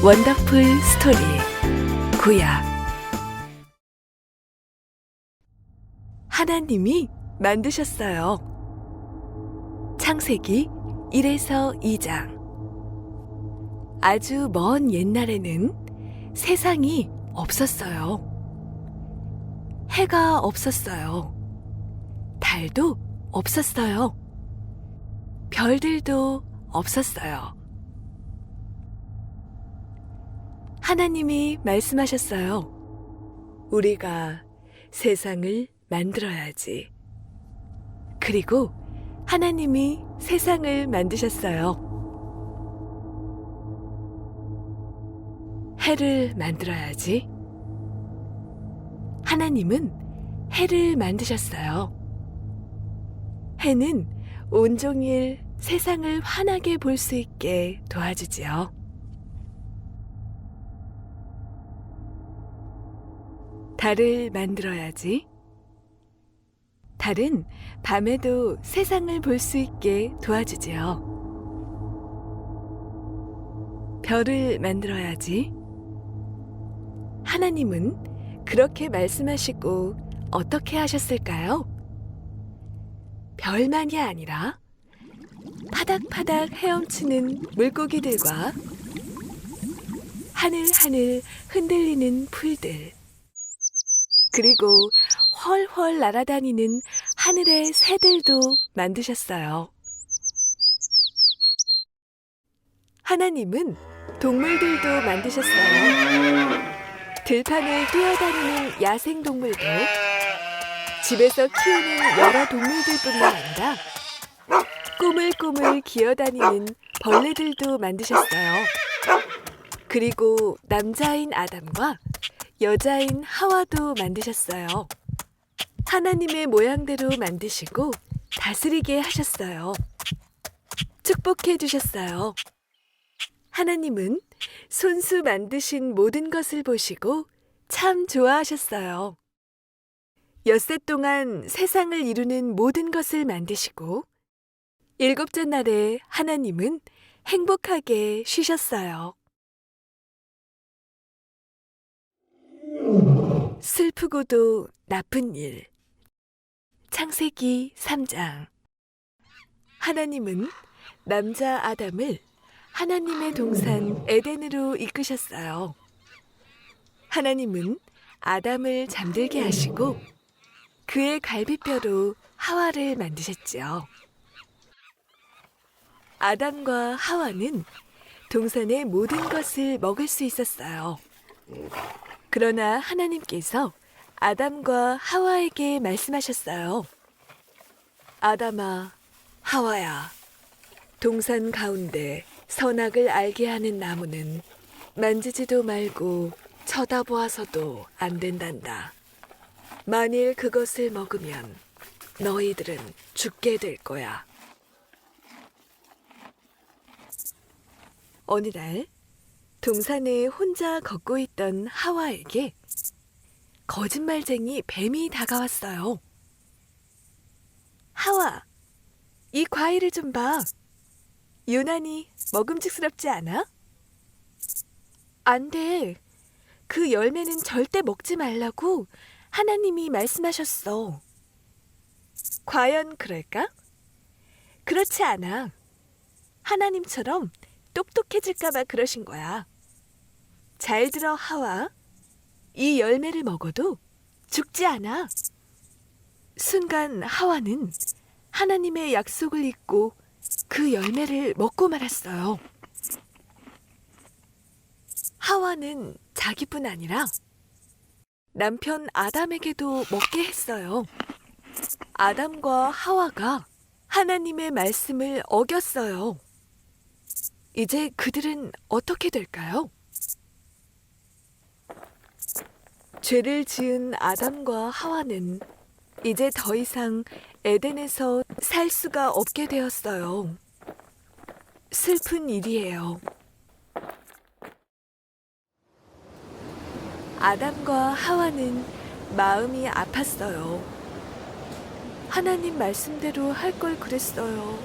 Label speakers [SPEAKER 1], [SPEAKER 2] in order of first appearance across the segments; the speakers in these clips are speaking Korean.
[SPEAKER 1] 원더풀 스토리 구약. 하나님이 만드셨어요. 창세기 1에서 2장. 아주 먼 옛날에는 세상이 없었어요. 해가 없었어요. 달도 없었어요. 별들도 없었어요. 하나님이 말씀하셨어요. 우리가 세상을 만들어야지. 그리고 하나님이 세상을 만드셨어요. 해를 만들어야지. 하나님은 해를 만드셨어요. 해는 온종일 세상을 환하게 볼 수 있게 도와주지요. 달을 만들어야지. 달은 밤에도 세상을 볼 수 있게 도와주지요. 별을 만들어야지. 하나님은 그렇게 말씀하시고 어떻게 하셨을까요? 별만이 아니라 파닥파닥 헤엄치는 물고기들과 하늘하늘 흔들리는 풀들, 그리고 훨훨 날아다니는 하늘의 새들도 만드셨어요. 하나님은 동물들도 만드셨어요. 들판을 뛰어다니는 야생동물도, 집에서 키우는 여러 동물들뿐만 아니라 꼬물꼬물 기어다니는 벌레들도 만드셨어요. 그리고 남자인 아담과 여자인 하와도 만드셨어요. 하나님의 모양대로 만드시고 다스리게 하셨어요. 축복해 주셨어요. 하나님은 손수 만드신 모든 것을 보시고 참 좋아하셨어요. 엿새 동안 세상을 이루는 모든 것을 만드시고 일곱째 날에 하나님은 행복하게 쉬셨어요. 슬프고도 나쁜 일. 창세기 3장. 하나님은 남자 아담을 하나님의 동산 에덴으로 이끄셨어요. 하나님은 아담을 잠들게 하시고 그의 갈비뼈로 하와를 만드셨지요. 아담과 하와는 동산의 모든 것을 먹을 수 있었어요. 그러나 하나님께서 아담과 하와에게 말씀하셨어요. 아담아, 하와야, 동산 가운데 선악을 알게 하는 나무는 만지지도 말고 쳐다보아서도 안 된단다. 만일 그것을 먹으면 너희들은 죽게 될 거야. 어느 날 동산에 혼자 걷고 있던 하와에게 거짓말쟁이 뱀이 다가왔어요. 하와, 이 과일을 좀 봐. 유난히 먹음직스럽지 않아? 안 돼. 그 열매는 절대 먹지 말라고 하나님이 말씀하셨어. 과연 그럴까? 그렇지 않아. 하나님처럼 똑똑해질까 봐 그러신 거야. 잘 들어, 하와. 이 열매를 먹어도 죽지 않아. 순간 하와는 하나님의 약속을 잊고 그 열매를 먹고 말았어요. 하와는 자기뿐 아니라 남편 아담에게도 먹게 했어요. 아담과 하와가 하나님의 말씀을 어겼어요. 이제 그들은 어떻게 될까요? 죄를 지은 아담과 하와는 이제 더 이상 에덴에서 살 수가 없게 되었어요. 슬픈 일이에요. 아담과 하와는 마음이 아팠어요. 하나님 말씀대로 할 걸 그랬어요.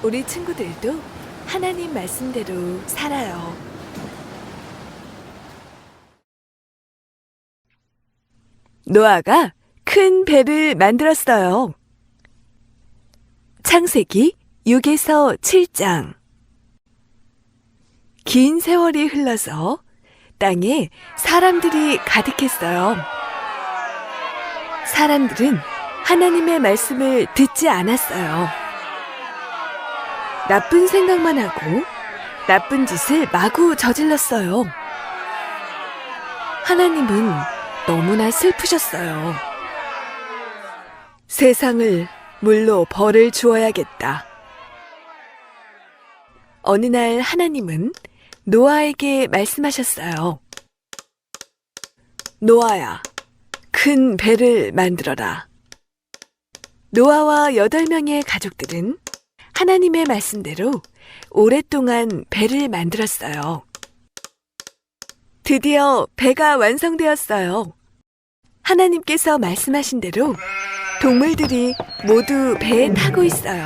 [SPEAKER 1] 우리 친구들도 하나님 말씀대로 살아요. 노아가 큰 배를 만들었어요. 창세기 6에서 7장. 긴 세월이 흘러서 땅에 사람들이 가득했어요. 사람들은 하나님의 말씀을 듣지 않았어요. 나쁜 생각만 하고 나쁜 짓을 마구 저질렀어요. 하나님은 너무나 슬프셨어요. 세상을 물로 벌을 주어야겠다. 어느 날 하나님은 노아에게 말씀하셨어요. 노아야, 큰 배를 만들어라. 노아와 8명의 가족들은 하나님의 말씀대로 오랫동안 배를 만들었어요. 드디어 배가 완성되었어요. 하나님께서 말씀하신 대로 동물들이 모두 배에 타고 있어요.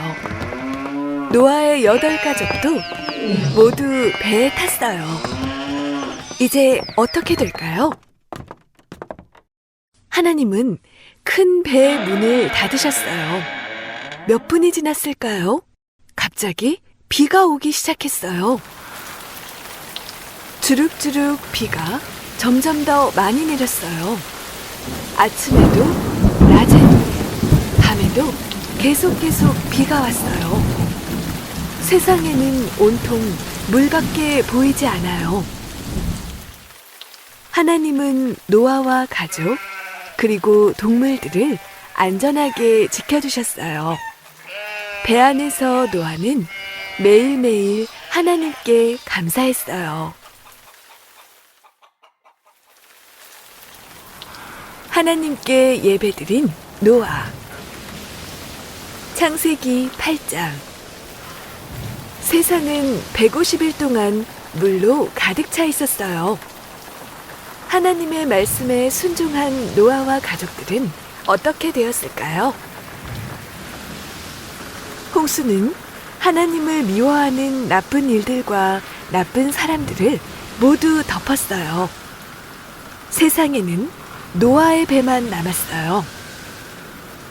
[SPEAKER 1] 노아의 8가족도 모두 배에 탔어요. 이제 어떻게 될까요? 하나님은 큰 배의 문을 닫으셨어요. 몇 분이 지났을까요? 갑자기 비가 오기 시작했어요. 주룩주룩 비가 점점 더 많이 내렸어요. 아침에도, 낮에도, 밤에도 계속 비가 왔어요. 세상에는 온통 물밖에 보이지 않아요. 하나님은 노아와 가족, 그리고 동물들을 안전하게 지켜주셨어요. 배 안에서 노아는 매일매일 하나님께 감사했어요. 하나님께 예배드린 노아. 창세기 8장. 세상은 150일 동안 물로 가득 차 있었어요. 하나님의 말씀에 순종한 노아와 가족들은 어떻게 되었을까요? 홍수는 하나님을 미워하는 나쁜 일들과 나쁜 사람들을 모두 덮었어요. 세상에는 노아의 배만 남았어요.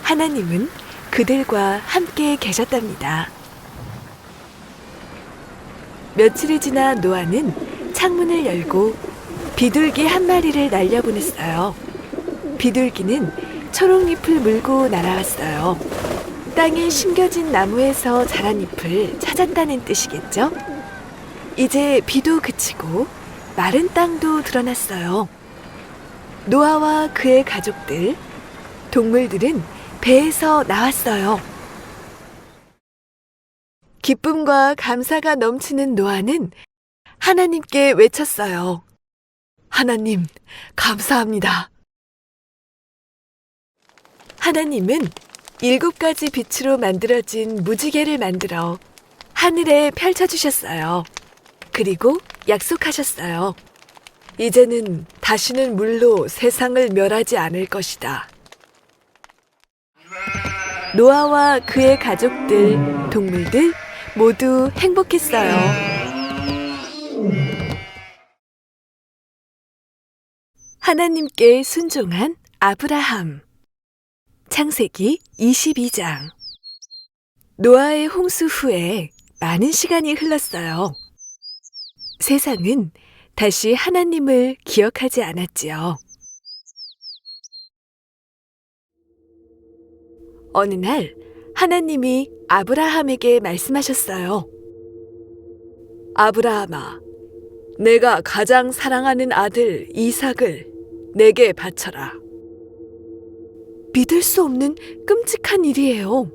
[SPEAKER 1] 하나님은 그들과 함께 계셨답니다. 며칠이 지나 노아는 창문을 열고 비둘기 한 마리를 날려보냈어요. 비둘기는 초록잎을 물고 날아왔어요. 땅에 심겨진 나무에서 자란 잎을 찾았다는 뜻이겠죠? 이제 비도 그치고 마른 땅도 드러났어요. 노아와 그의 가족들, 동물들은 배에서 나왔어요. 기쁨과 감사가 넘치는 노아는 하나님께 외쳤어요. 하나님, 감사합니다. 하나님은 7가지 빛으로 만들어진 무지개를 만들어 하늘에 펼쳐주셨어요. 그리고 약속하셨어요. 이제는 다시는 물로 세상을 멸하지 않을 것이다. 노아와 그의 가족들, 동물들 모두 행복했어요. 하나님께 순종한 아브라함. 창세기 22장. 노아의 홍수 후에 많은 시간이 흘렀어요. 세상은 다시 하나님을 기억하지 않았지요. 어느 날 하나님이 아브라함에게 말씀하셨어요. 아브라함아, 내가 가장 사랑하는 아들 이삭을 내게 바쳐라. 믿을 수 없는 끔찍한 일이에요.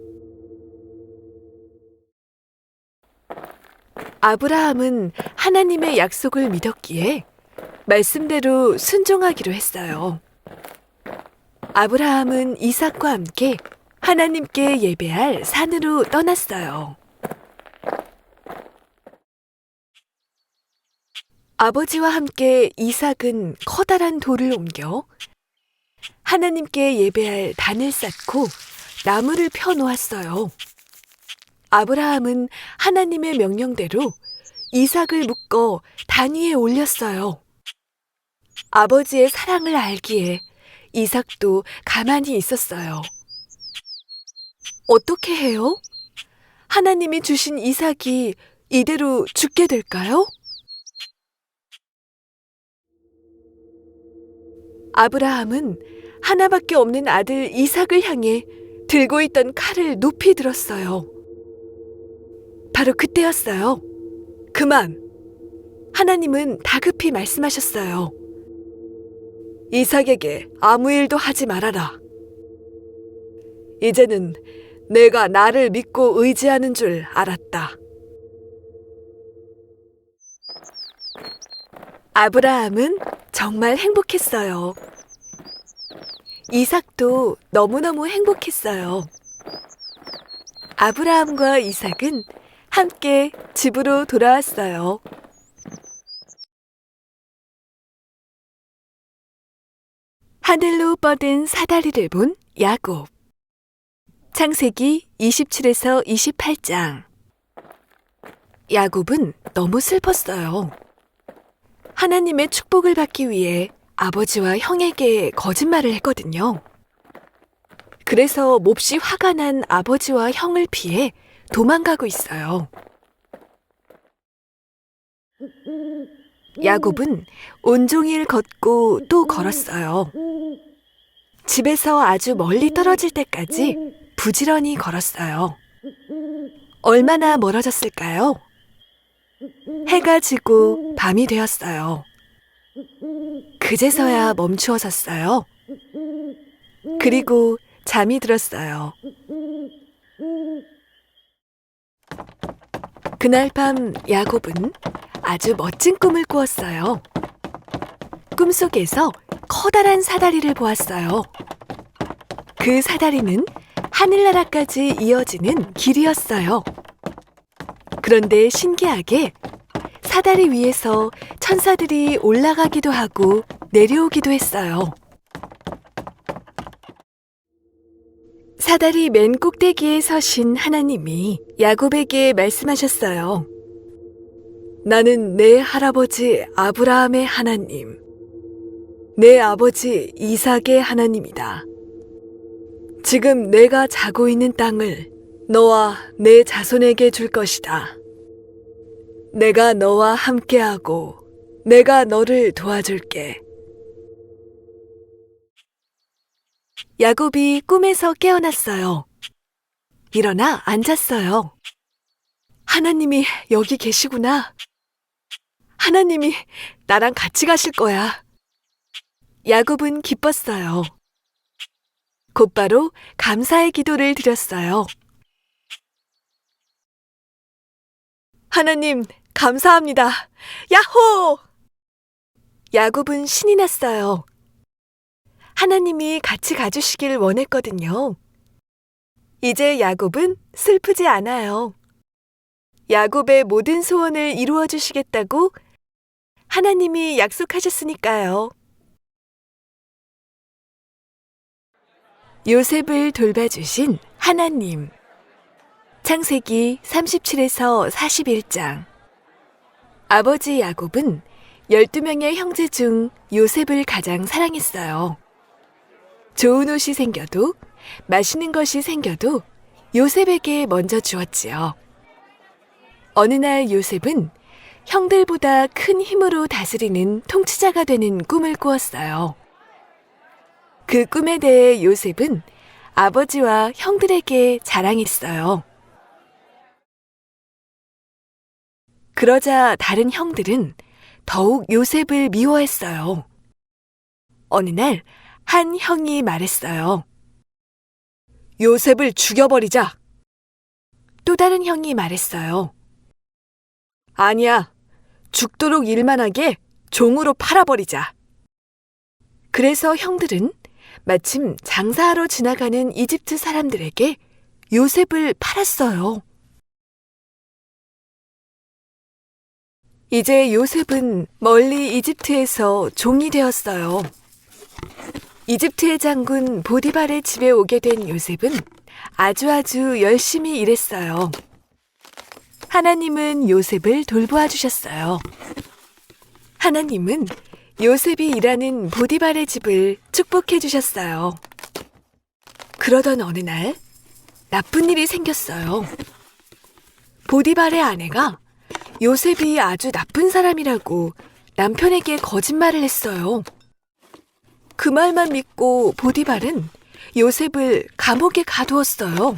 [SPEAKER 1] 아브라함은 하나님의 약속을 믿었기에 말씀대로 순종하기로 했어요. 아브라함은 이삭과 함께 하나님께 예배할 산으로 떠났어요. 아버지와 함께 이삭은 커다란 돌을 옮겨 하나님께 예배할 단을 쌓고 나무를 펴놓았어요. 아브라함은 하나님의 명령대로 이삭을 묶어 단 위에 올렸어요. 아버지의 사랑을 알기에 이삭도 가만히 있었어요. 어떻게 해요? 하나님이 주신 이삭이 이대로 죽게 될까요? 아브라함은 하나밖에 없는 아들 이삭을 향해 들고 있던 칼을 높이 들었어요. 바로 그때였어요. 그만! 하나님은 다급히 말씀하셨어요. 이삭에게 아무 일도 하지 말아라. 이제는 내가 나를 믿고 의지하는 줄 알았다. 아브라함은 정말 행복했어요. 이삭도 너무너무 행복했어요. 아브라함과 이삭은 함께 집으로 돌아왔어요. 하늘로 뻗은 사다리를 본 야곱. 창세기 27에서 28장. 야곱은 너무 슬펐어요. 하나님의 축복을 받기 위해 아버지와 형에게 거짓말을 했거든요. 그래서 몹시 화가 난 아버지와 형을 피해 도망가고 있어요. 야곱은 온종일 걷고 또 걸었어요. 집에서 아주 멀리 떨어질 때까지 부지런히 걸었어요. 얼마나 멀어졌을까요? 해가 지고 밤이 되었어요. 그제서야 멈추어섰어요. 그리고 잠이 들었어요. 그날 밤 야곱은 아주 멋진 꿈을 꾸었어요. 꿈속에서 커다란 사다리를 보았어요. 그 사다리는 하늘나라까지 이어지는 길이었어요. 그런데 신기하게 사다리 위에서 천사들이 올라가기도 하고 내려오기도 했어요. 사다리 맨 꼭대기에 서신 하나님이 야곱에게 말씀하셨어요. 나는 내 할아버지 아브라함의 하나님, 내 아버지 이삭의 하나님이다. 지금 내가 자고 있는 땅을 너와 내 자손에게 줄 것이다. 내가 너와 함께하고 내가 너를 도와줄게. 야곱이 꿈에서 깨어났어요. 일어나 앉았어요. 하나님이 여기 계시구나. 하나님이 나랑 같이 가실 거야. 야곱은 기뻤어요. 곧바로 감사의 기도를 드렸어요. 하나님, 감사합니다. 야호! 야곱은 신이 났어요. 하나님이 같이 가주시길 원했거든요. 이제 야곱은 슬프지 않아요. 야곱의 모든 소원을 이루어 주시겠다고 하나님이 약속하셨으니까요. 요셉을 돌봐주신 하나님. 창세기 37에서 41장. 아버지 야곱은 12명의 형제 중 요셉을 가장 사랑했어요. 좋은 옷이 생겨도 맛있는 것이 생겨도 요셉에게 먼저 주었지요. 어느 날 요셉은 형들보다 큰 힘으로 다스리는 통치자가 되는 꿈을 꾸었어요. 그 꿈에 대해 요셉은 아버지와 형들에게 자랑했어요. 그러자 다른 형들은 더욱 요셉을 미워했어요. 어느 날 한 형이 말했어요. 요셉을 죽여버리자. 또 다른 형이 말했어요. 아니야, 죽도록 일만하게 종으로 팔아버리자. 그래서 형들은 마침 장사하러 지나가는 이집트 사람들에게 요셉을 팔았어요. 이제 요셉은 멀리 이집트에서 종이 되었어요. 이집트의 장군 보디발의 집에 오게 된 요셉은 아주 열심히 일했어요. 하나님은 요셉을 돌보아 주셨어요. 하나님은 요셉이 일하는 보디발의 집을 축복해 주셨어요. 그러던 어느 날 나쁜 일이 생겼어요. 보디발의 아내가 요셉이 아주 나쁜 사람이라고 남편에게 거짓말을 했어요. 그 말만 믿고 보디발은 요셉을 감옥에 가두었어요.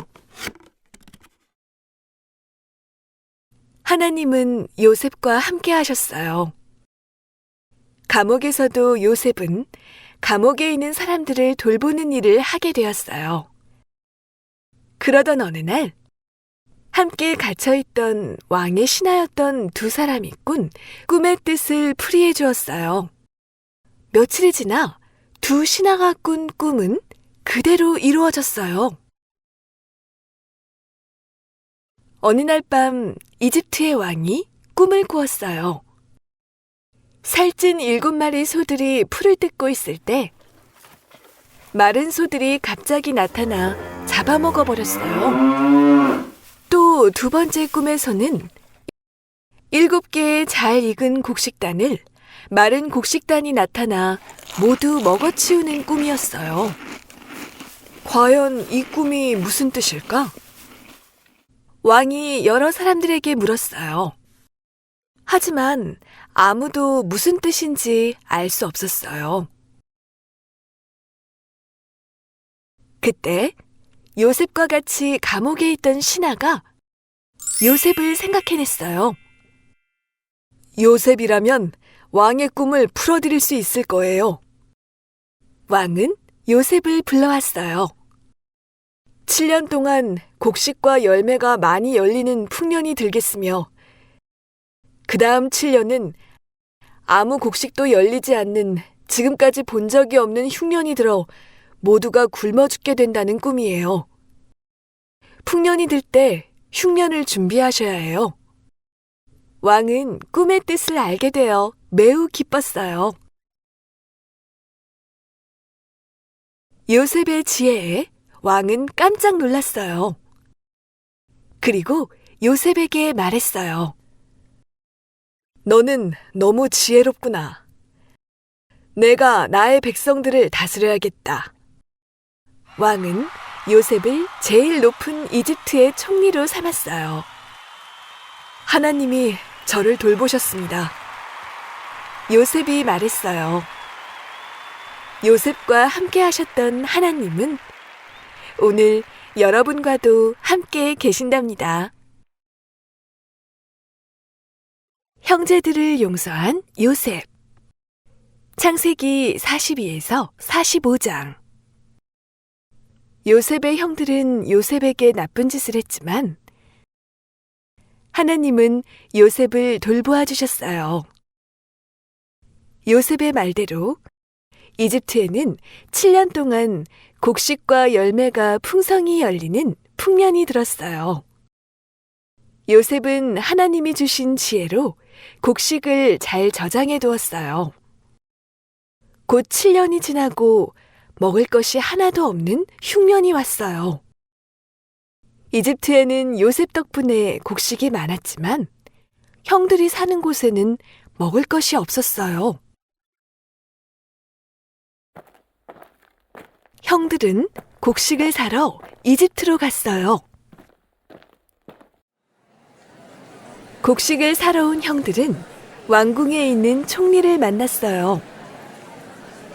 [SPEAKER 1] 하나님은 요셉과 함께 하셨어요. 감옥에서도 요셉은 감옥에 있는 사람들을 돌보는 일을 하게 되었어요. 그러던 어느 날 함께 갇혀있던 왕의 신하였던 두 사람이 꾼 꿈의 뜻을 풀이해 주었어요. 며칠이 지나 두 신하가 꾼 꿈은 그대로 이루어졌어요. 어느 날 밤 이집트의 왕이 꿈을 꾸었어요. 살찐 7마리 소들이 풀을 뜯고 있을 때 마른 소들이 갑자기 나타나 잡아먹어버렸어요. 또 두 번째 꿈에서는 7개의 잘 익은 곡식단을 마른 곡식단이 나타나 모두 먹어치우는 꿈이었어요. 과연 이 꿈이 무슨 뜻일까? 왕이 여러 사람들에게 물었어요. 하지만 아무도 무슨 뜻인지 알 수 없었어요. 그때 요셉과 같이 감옥에 있던 신하가 요셉을 생각해냈어요. 요셉이라면 왕의 꿈을 풀어드릴 수 있을 거예요. 왕은 요셉을 불러왔어요. 7년 동안 곡식과 열매가 많이 열리는 풍년이 들겠으며 그 다음 7년은 아무 곡식도 열리지 않는 지금까지 본 적이 없는 흉년이 들어 모두가 굶어 죽게 된다는 꿈이에요. 풍년이 들 때 흉년을 준비하셔야 해요. 왕은 꿈의 뜻을 알게 되어 매우 기뻤어요. 요셉의 지혜에 왕은 깜짝 놀랐어요. 그리고 요셉에게 말했어요. 너는 너무 지혜롭구나. 내가 나의 백성들을 다스려야겠다. 왕은 요셉을 제일 높은 이집트의 총리로 삼았어요. 하나님이 저를 돌보셨습니다. 요셉이 말했어요. 요셉과 함께 하셨던 하나님은 오늘 여러분과도 함께 계신답니다. 형제들을 용서한 요셉. 창세기 42에서 45장. 요셉의 형들은 요셉에게 나쁜 짓을 했지만 하나님은 요셉을 돌보아 주셨어요. 요셉의 말대로 이집트에는 7년 동안 곡식과 열매가 풍성히 열리는 풍년이 들었어요. 요셉은 하나님이 주신 지혜로 곡식을 잘 저장해 두었어요. 곧 7년이 지나고 먹을 것이 하나도 없는 흉년이 왔어요. 이집트에는 요셉 덕분에 곡식이 많았지만 형들이 사는 곳에는 먹을 것이 없었어요. 형들은 곡식을 사러 이집트로 갔어요. 곡식을 사러 온 형들은 왕궁에 있는 총리를 만났어요.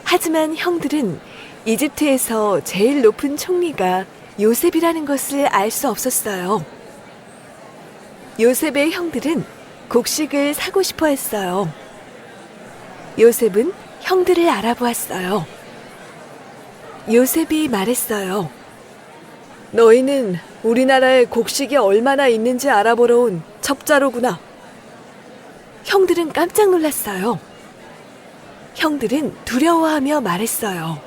[SPEAKER 1] 하지만 형들은 이집트에서 제일 높은 총리가 요셉이라는 것을 알 수 없었어요. 요셉의 형들은 곡식을 사고 싶어 했어요. 요셉은 형들을 알아보았어요. 요셉이 말했어요. 너희는 우리나라에 곡식이 얼마나 있는지 알아보러 온 첩자로구나. 형들은 깜짝 놀랐어요. 형들은 두려워하며 말했어요.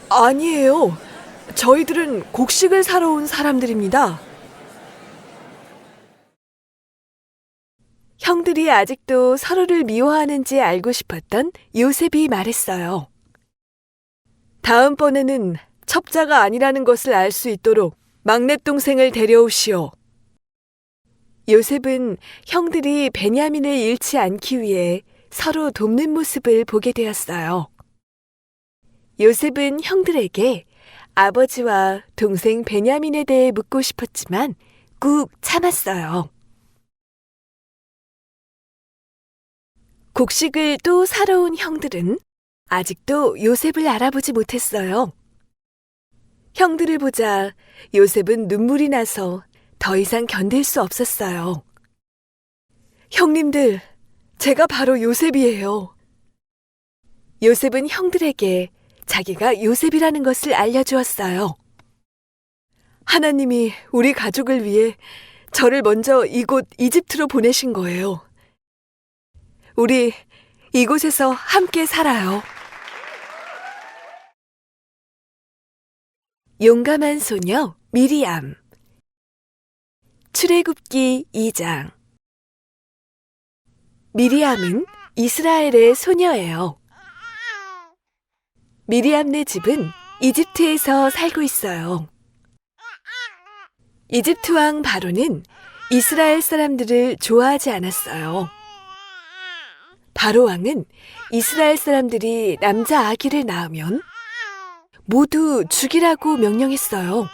[SPEAKER 1] 아니에요. 저희들은 곡식을 사러 온 사람들입니다. 형들이 아직도 서로를 미워하는지 알고 싶었던 요셉이 말했어요. 다음번에는 첩자가 아니라는 것을 알 수 있도록 막내 동생을 데려오시오. 요셉은 형들이 베냐민을 잃지 않기 위해 서로 돕는 모습을 보게 되었어요. 요셉은 형들에게 아버지와 동생 베냐민에 대해 묻고 싶었지만 꾹 참았어요. 곡식을 또 사러 온 형들은 아직도 요셉을 알아보지 못했어요. 형들을 보자 요셉은 눈물이 나서 더 이상 견딜 수 없었어요. 형님들, 제가 바로 요셉이에요. 요셉은 형들에게 자기가 요셉이라는 것을 알려주었어요. 하나님이 우리 가족을 위해 저를 먼저 이곳 이집트로 보내신 거예요. 우리 이곳에서 함께 살아요. 용감한 소녀 미리암. 출애굽기 2장. 미리암은 이스라엘의 소녀예요. 미리암네 집은 이집트에서 살고 있어요. 이집트 왕 바로는 이스라엘 사람들을 좋아하지 않았어요. 바로 왕은 이스라엘 사람들이 남자 아기를 낳으면 모두 죽이라고 명령했어요.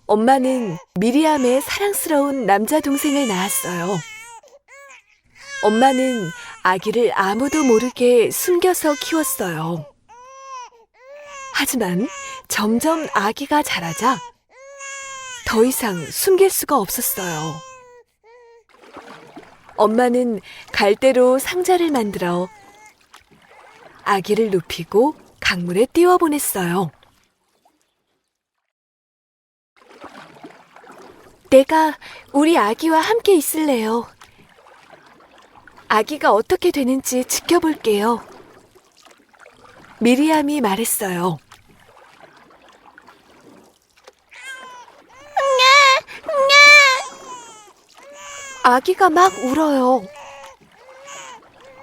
[SPEAKER 1] 엄마는 미리암의 사랑스러운 남자 동생을 낳았어요. 엄마는 아기를 아무도 모르게 숨겨서 키웠어요. 하지만 점점 아기가 자라자 더 이상 숨길 수가 없었어요. 엄마는 갈대로 상자를 만들어 아기를 눕히고 강물에 띄워보냈어요. 내가 우리 아기와 함께 있을래요. 아기가 어떻게 되는지 지켜볼게요. 미리암이 말했어요. 아기가 막 울어요.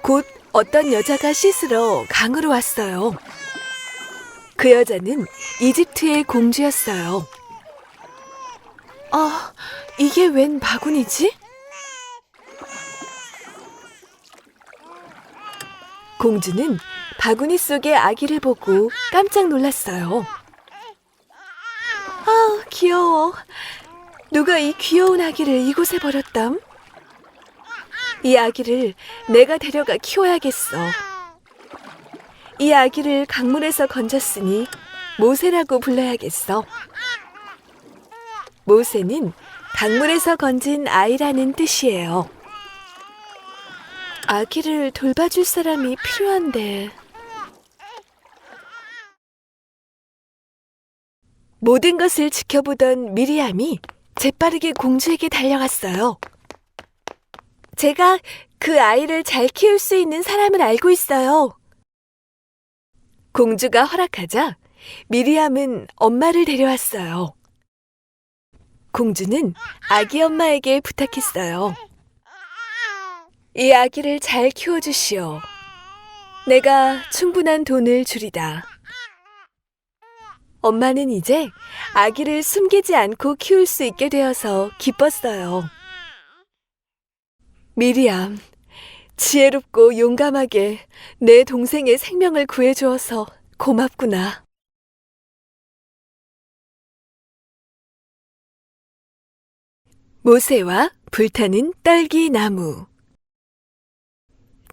[SPEAKER 1] 곧 어떤 여자가 씻으러 강으로 왔어요. 그 여자는 이집트의 공주였어요. 아, 이게 웬 바구니지? 공주는 바구니 속의 아기를 보고 깜짝 놀랐어요. 아, 귀여워. 누가 이 귀여운 아기를 이곳에 버렸담? 이 아기를 내가 데려가 키워야겠어. 이 아기를 강물에서 건졌으니 모세라고 불러야겠어. 모세는 강물에서 건진 아이라는 뜻이에요. 아기를 돌봐줄 사람이 필요한데. 모든 것을 지켜보던 미리암이 재빠르게 공주에게 달려갔어요. 제가 그 아이를 잘 키울 수 있는 사람을 알고 있어요. 공주가 허락하자 미리암은 엄마를 데려왔어요. 공주는 아기 엄마에게 부탁했어요. 이 아기를 잘 키워주시오. 내가 충분한 돈을 주리다. 엄마는 이제 아기를 숨기지 않고 키울 수 있게 되어서 기뻤어요. 미리암, 지혜롭고 용감하게 내 동생의 생명을 구해주어서 고맙구나. 모세와 불타는 떨기나무.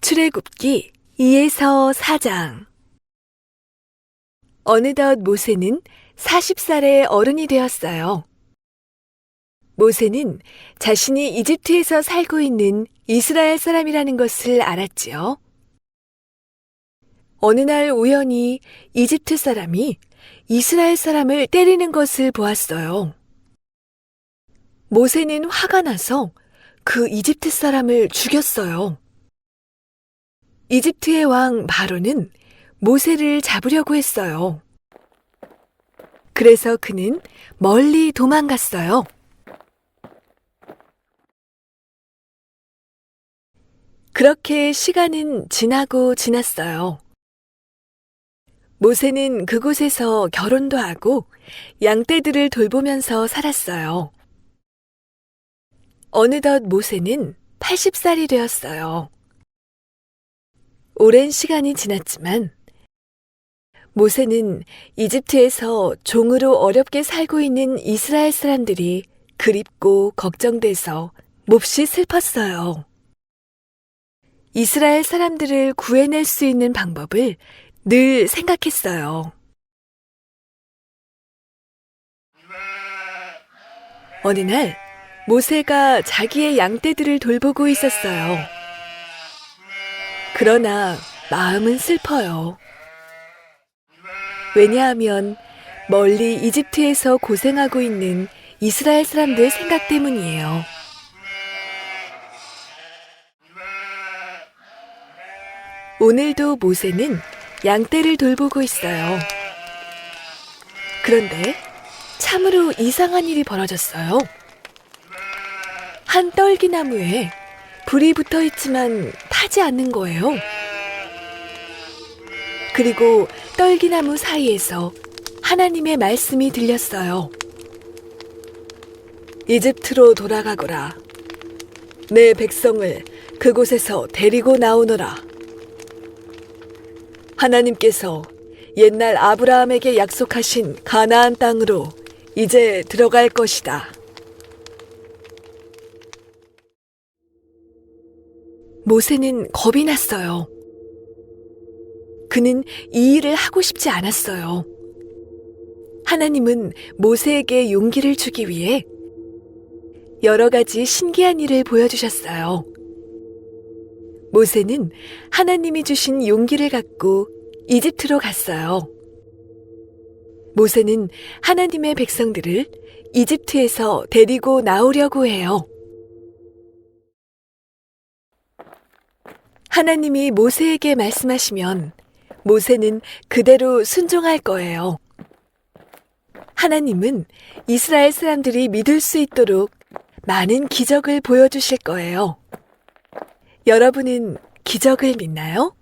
[SPEAKER 1] 출애굽기 2에서 4장. 어느덧 모세는 40살의 어른이 되었어요. 모세는 자신이 이집트에서 살고 있는 이스라엘 사람이라는 것을 알았지요. 어느 날 우연히 이집트 사람이 이스라엘 사람을 때리는 것을 보았어요. 모세는 화가 나서 그 이집트 사람을 죽였어요. 이집트의 왕 바로는 모세를 잡으려고 했어요. 그래서 그는 멀리 도망갔어요. 그렇게 시간은 지나고 지났어요. 모세는 그곳에서 결혼도 하고 양떼들을 돌보면서 살았어요. 어느덧 모세는 80살이 되었어요. 오랜 시간이 지났지만 모세는 이집트에서 종으로 어렵게 살고 있는 이스라엘 사람들이 그립고 걱정돼서 몹시 슬펐어요. 이스라엘 사람들을 구해낼 수 있는 방법을 늘 생각했어요. 어느 날 모세가 자기의 양떼들을 돌보고 있었어요. 그러나 마음은 슬퍼요. 왜냐하면 멀리 이집트에서 고생하고 있는 이스라엘 사람들 생각 때문이에요. 오늘도 모세는 양떼를 돌보고 있어요. 그런데 참으로 이상한 일이 벌어졌어요. 한 떨기나무에 불이 붙어 있지만 타지 않는 거예요. 그리고 떨기나무 사이에서 하나님의 말씀이 들렸어요. 이집트로 돌아가거라. 내 백성을 그곳에서 데리고 나오너라. 하나님께서 옛날 아브라함에게 약속하신 가나안 땅으로 이제 들어갈 것이다. 모세는 겁이 났어요. 그는 이 일을 하고 싶지 않았어요. 하나님은 모세에게 용기를 주기 위해 여러 가지 신기한 일을 보여주셨어요. 모세는 하나님이 주신 용기를 갖고 이집트로 갔어요. 모세는 하나님의 백성들을 이집트에서 데리고 나오려고 해요. 하나님이 모세에게 말씀하시면 모세는 그대로 순종할 거예요. 하나님은 이스라엘 사람들이 믿을 수 있도록 많은 기적을 보여주실 거예요. 여러분은 기적을 믿나요?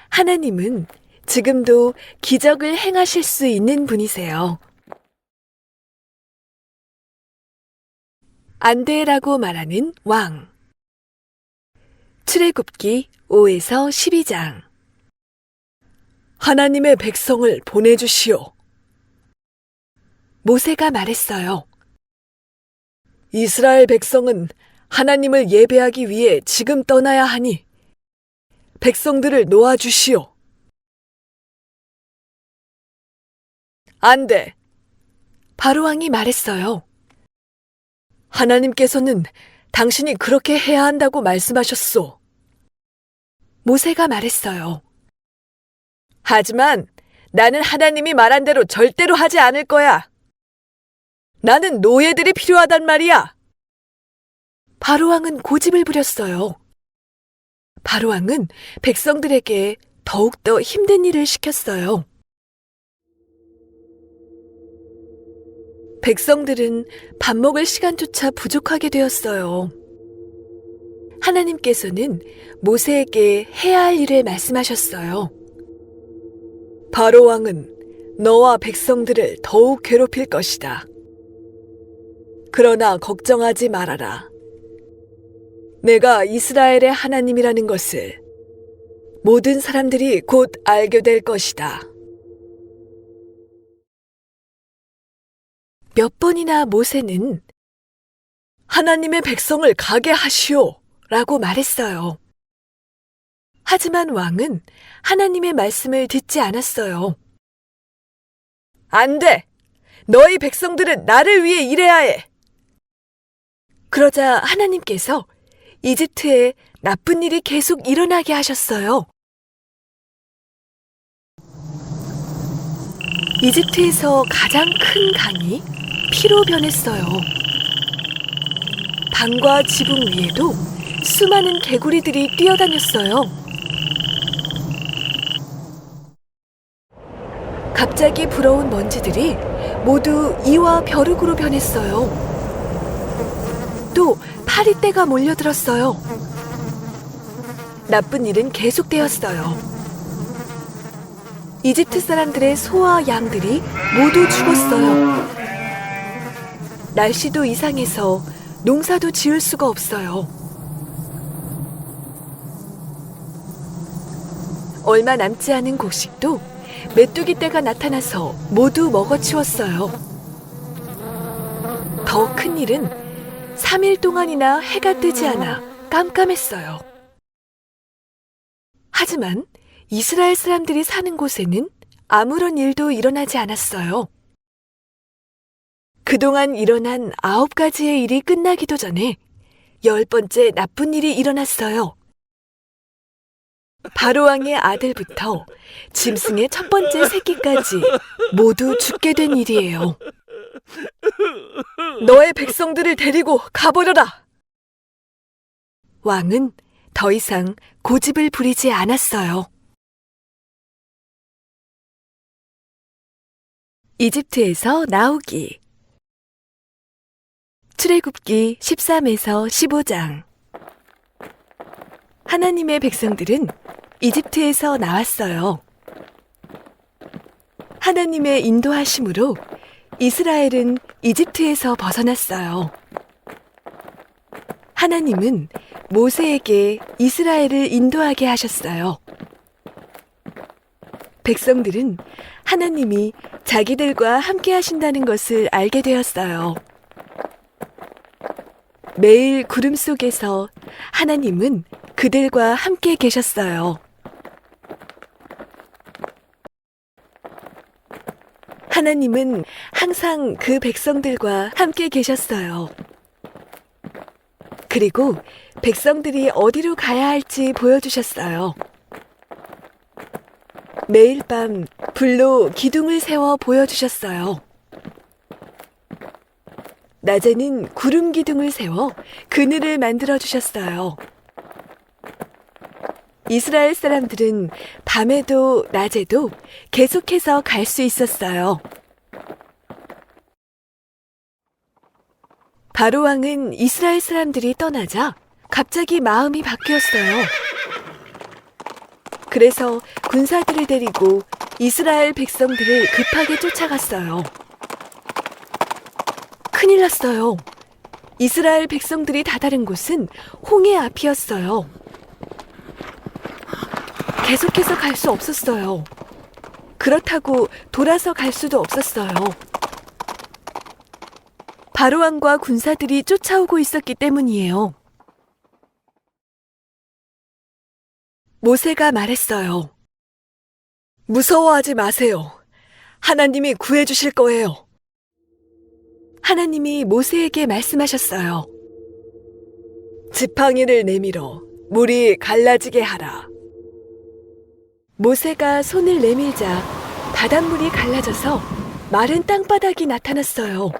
[SPEAKER 1] 하나님은 지금도 기적을 행하실 수 있는 분이세요. 안 돼라고 말하는 왕. 출애굽기 5에서 12장. 하나님의 백성을 보내주시오. 모세가 말했어요. 이스라엘 백성은 하나님을 예배하기 위해 지금 떠나야 하니 백성들을 놓아주시오. 안 돼. 바로왕이 말했어요. 하나님께서는 당신이 그렇게 해야 한다고 말씀하셨소. 모세가 말했어요. 하지만 나는 하나님이 말한 대로 절대로 하지 않을 거야. 나는 노예들이 필요하단 말이야. 바로왕은 고집을 부렸어요. 바로왕은 백성들에게 더욱더 힘든 일을 시켰어요. 백성들은 밥 먹을 시간조차 부족하게 되었어요. 하나님께서는 모세에게 해야 할 일을 말씀하셨어요. 바로왕은 너와 백성들을 더욱 괴롭힐 것이다. 그러나 걱정하지 말아라. 내가 이스라엘의 하나님이라는 것을 모든 사람들이 곧 알게 될 것이다. 몇 번이나 모세는 하나님의 백성을 가게 하시오 라고 말했어요. 하지만 왕은 하나님의 말씀을 듣지 않았어요. 안 돼! 너희 백성들은 나를 위해 일해야 해! 그러자 하나님께서 이집트에 나쁜 일이 계속 일어나게 하셨어요. 이집트에서 가장 큰 강이 피로 변했어요. 방과 지붕 위에도 수많은 개구리들이 뛰어다녔어요. 갑자기 불어온 먼지들이 모두 이와 벼룩으로 변했어요. 또 파리떼가 몰려들었어요. 나쁜 일은 계속되었어요. 이집트 사람들의 소와 양들이 모두 죽었어요. 날씨도 이상해서 농사도 지을 수가 없어요. 얼마 남지 않은 곡식도 메뚜기 떼가 나타나서 모두 먹어치웠어요. 더 큰 일은 3일 동안이나 해가 뜨지 않아 깜깜했어요. 하지만 이스라엘 사람들이 사는 곳에는 아무런 일도 일어나지 않았어요. 그동안 일어난 9가지의 일이 끝나기도 전에 10번째 나쁜 일이 일어났어요. 바로왕의 아들부터 짐승의 첫 번째 새끼까지 모두 죽게 된 일이에요. 너의 백성들을 데리고 가버려라! 왕은 더 이상 고집을 부리지 않았어요. 이집트에서 나오기. 출애굽기 13에서 15장. 하나님의 백성들은 이집트에서 나왔어요. 하나님의 인도하심으로 이스라엘은 이집트에서 벗어났어요. 하나님은 모세에게 이스라엘을 인도하게 하셨어요. 백성들은 하나님이 자기들과 함께 하신다는 것을 알게 되었어요. 매일 구름 속에서 하나님은 그들과 함께 계셨어요. 하나님은 항상 그 백성들과 함께 계셨어요. 그리고 백성들이 어디로 가야 할지 보여주셨어요. 매일 밤 불로 기둥을 세워 보여주셨어요. 낮에는 구름 기둥을 세워 그늘을 만들어 주셨어요. 이스라엘 사람들은 밤에도 낮에도 계속해서 갈 수 있었어요. 바로왕은 이스라엘 사람들이 떠나자 갑자기 마음이 바뀌었어요. 그래서 군사들을 데리고 이스라엘 백성들을 급하게 쫓아갔어요. 큰일 났어요. 이스라엘 백성들이 다다른 곳은 홍해 앞이었어요. 계속해서 갈 수 없었어요. 그렇다고 돌아서 갈 수도 없었어요. 바로왕과 군사들이 쫓아오고 있었기 때문이에요. 모세가 말했어요. 무서워하지 마세요. 하나님이 구해주실 거예요. 하나님이 모세에게 말씀하셨어요. 지팡이를 내밀어 물이 갈라지게 하라. 모세가 손을 내밀자 바닷물이 갈라져서 마른 땅바닥이 나타났어요.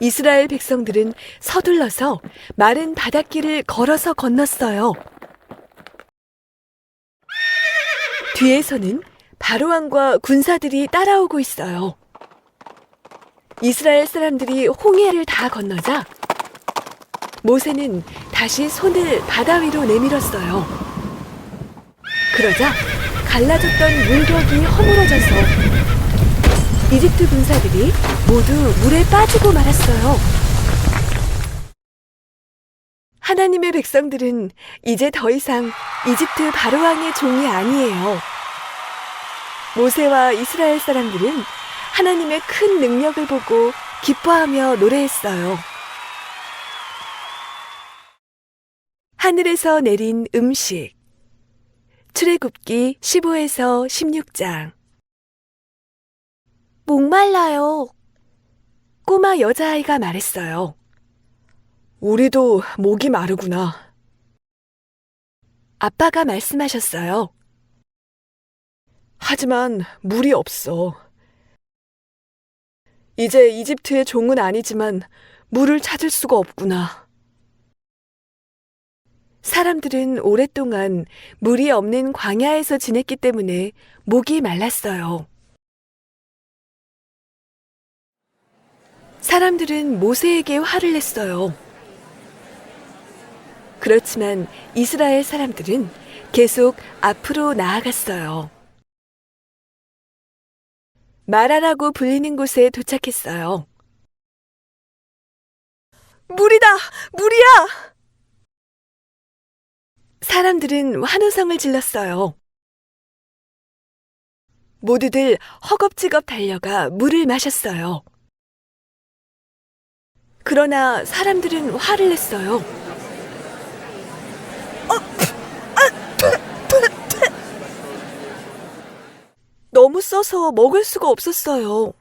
[SPEAKER 1] 이스라엘 백성들은 서둘러서 마른 바닷길을 걸어서 건넜어요. 뒤에서는 바로왕과 군사들이 따라오고 있어요. 이스라엘 사람들이 홍해를 다 건너자 모세는 다시 손을 바다 위로 내밀었어요. 그러자 갈라졌던 물벽이 허물어져서 이집트 군사들이 모두 물에 빠지고 말았어요. 하나님의 백성들은 이제 더 이상 이집트 바로왕의 종이 아니에요. 모세와 이스라엘 사람들은 하나님의 큰 능력을 보고 기뻐하며 노래했어요. 하늘에서 내린 음식. 출애굽기 15에서 16장. 목말라요. 꼬마 여자아이가 말했어요. 우리도 목이 마르구나. 아빠가 말씀하셨어요. 하지만 물이 없어. 이제 이집트의 종은 아니지만 물을 찾을 수가 없구나. 사람들은 오랫동안 물이 없는 광야에서 지냈기 때문에 목이 말랐어요. 사람들은 모세에게 화를 냈어요. 그렇지만 이스라엘 사람들은 계속 앞으로 나아갔어요. 마라라고 불리는 곳에 도착했어요. 물이다! 물이야! 사람들은 환호성을 질렀어요. 모두들 허겁지겁 달려가 물을 마셨어요. 그러나 사람들은 화를 냈어요. 너무 써서 먹을 수가 없었어요.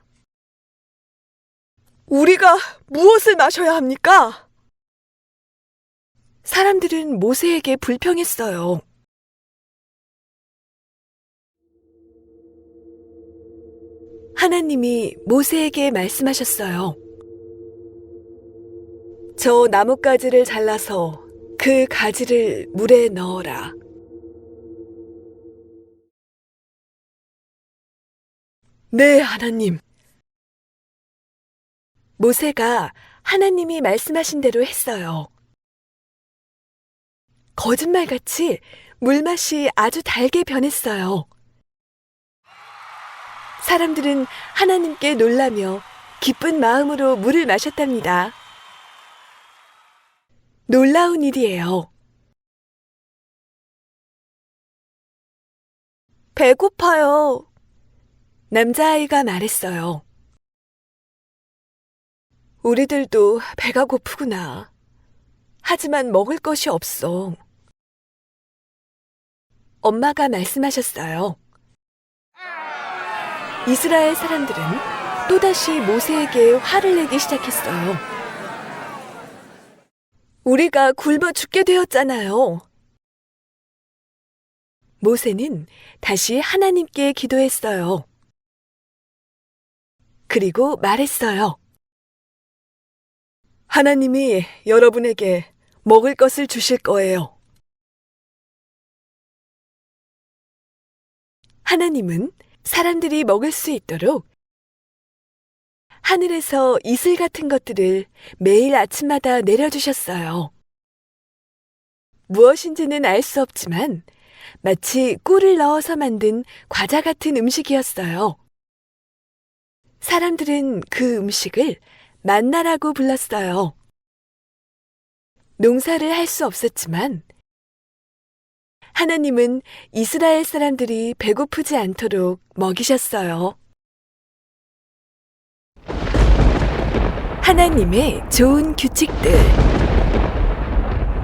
[SPEAKER 1] 우리가 무엇을 마셔야 합니까? 사람들은 모세에게 불평했어요. 하나님이 모세에게 말씀하셨어요. 저 나뭇가지를 잘라서 그 가지를 물에 넣어라. 네, 하나님. 모세가 하나님이 말씀하신 대로 했어요. 거짓말같이 물맛이 아주 달게 변했어요. 사람들은 하나님께 놀라며 기쁜 마음으로 물을 마셨답니다. 놀라운 일이에요. 배고파요. 남자아이가 말했어요. 우리들도 배가 고프구나. 하지만 먹을 것이 없어. 엄마가 말씀하셨어요. 이스라엘 사람들은 또다시 모세에게 화를 내기 시작했어요. 우리가 굶어 죽게 되었잖아요. 모세는 다시 하나님께 기도했어요. 그리고 말했어요. 하나님이 여러분에게 먹을 것을 주실 거예요. 하나님은 사람들이 먹을 수 있도록 하늘에서 이슬 같은 것들을 매일 아침마다 내려주셨어요. 무엇인지는 알 수 없지만 마치 꿀을 넣어서 만든 과자 같은 음식이었어요. 사람들은 그 음식을 만나라고 불렀어요. 농사를 할 수 없었지만 하나님은 이스라엘 사람들이 배고프지 않도록 먹이셨어요. 하나님의 좋은 규칙들.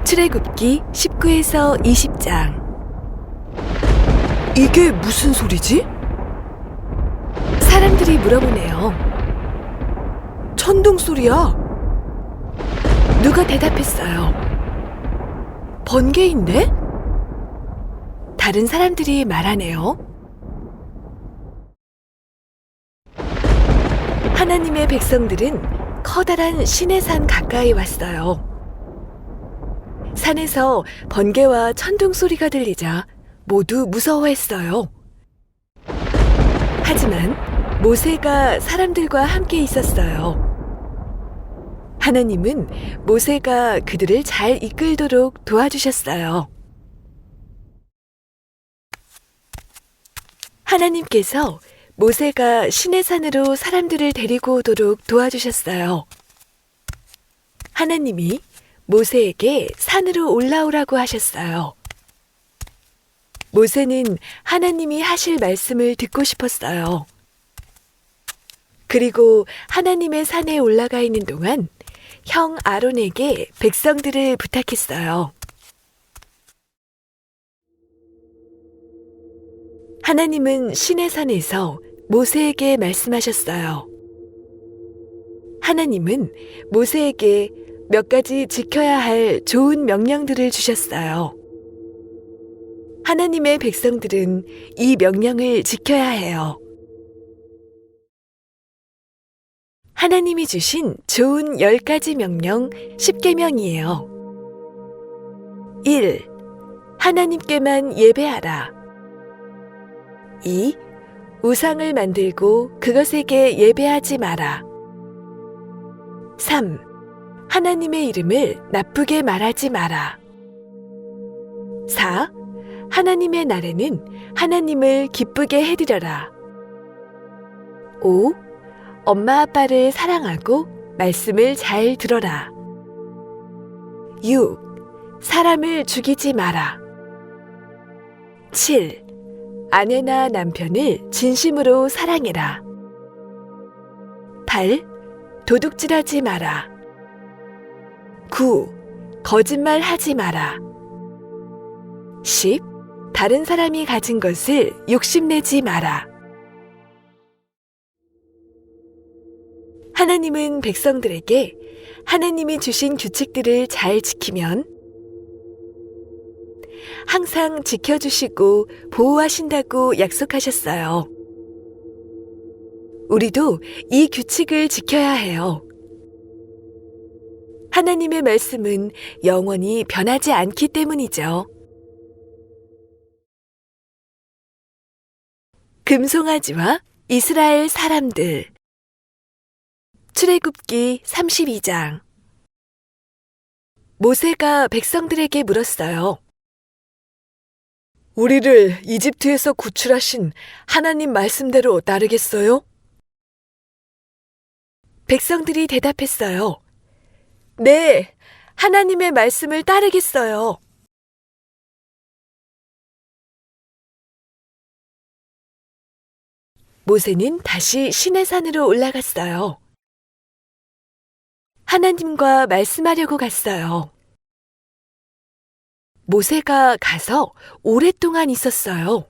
[SPEAKER 1] 출애굽기 19에서 20장. 이게 무슨 소리지? 사람들이 물어보네요. 천둥 소리야. 누가 대답했어요. 번개인데? 다른 사람들이 말하네요. 하나님의 백성들은 커다란 시내산 가까이 왔어요. 산에서 번개와 천둥 소리가 들리자 모두 무서워했어요. 하지만 모세가 사람들과 함께 있었어요. 하나님은 모세가 그들을 잘 이끌도록 도와주셨어요. 하나님께서 모세가 시내산으로 사람들을 데리고 오도록 도와주셨어요. 하나님이 모세에게 산으로 올라오라고 하셨어요. 모세는 하나님이 하실 말씀을 듣고 싶었어요. 그리고 하나님의 산에 올라가 있는 동안 형 아론에게 백성들을 부탁했어요. 하나님은 시내산에서 모세에게 말씀하셨어요. 하나님은 모세에게 몇 가지 지켜야 할 좋은 명령들을 주셨어요. 하나님의 백성들은 이 명령을 지켜야 해요. 하나님이 주신 좋은 10가지 명령 10계명이에요. 1. 하나님께만 예배하라. 2. 우상을 만들고 그것에게 예배하지 마라. 3. 하나님의 이름을 나쁘게 말하지 마라. 4. 하나님의 날에는 하나님을 기쁘게 해드려라. 5. 엄마 아빠를 사랑하고 말씀을 잘 들어라. 6. 사람을 죽이지 마라. 7. 아내나 남편을 진심으로 사랑해라. 8. 도둑질하지 마라. 9. 거짓말 하지 마라. 10. 다른 사람이 가진 것을 욕심내지 마라. 하나님은 백성들에게 하나님이 주신 규칙들을 잘 지키면 항상 지켜주시고 보호하신다고 약속하셨어요. 우리도 이 규칙을 지켜야 해요. 하나님의 말씀은 영원히 변하지 않기 때문이죠. 금송아지와 이스라엘 사람들. 출애굽기 32장. 모세가 백성들에게 물었어요. 우리를 이집트에서 구출하신 하나님 말씀대로 따르겠어요? 백성들이 대답했어요. 네, 하나님의 말씀을 따르겠어요. 모세는 다시 시내산으로 올라갔어요. 하나님과 말씀하려고 갔어요. 모세가 가서 오랫동안 있었어요.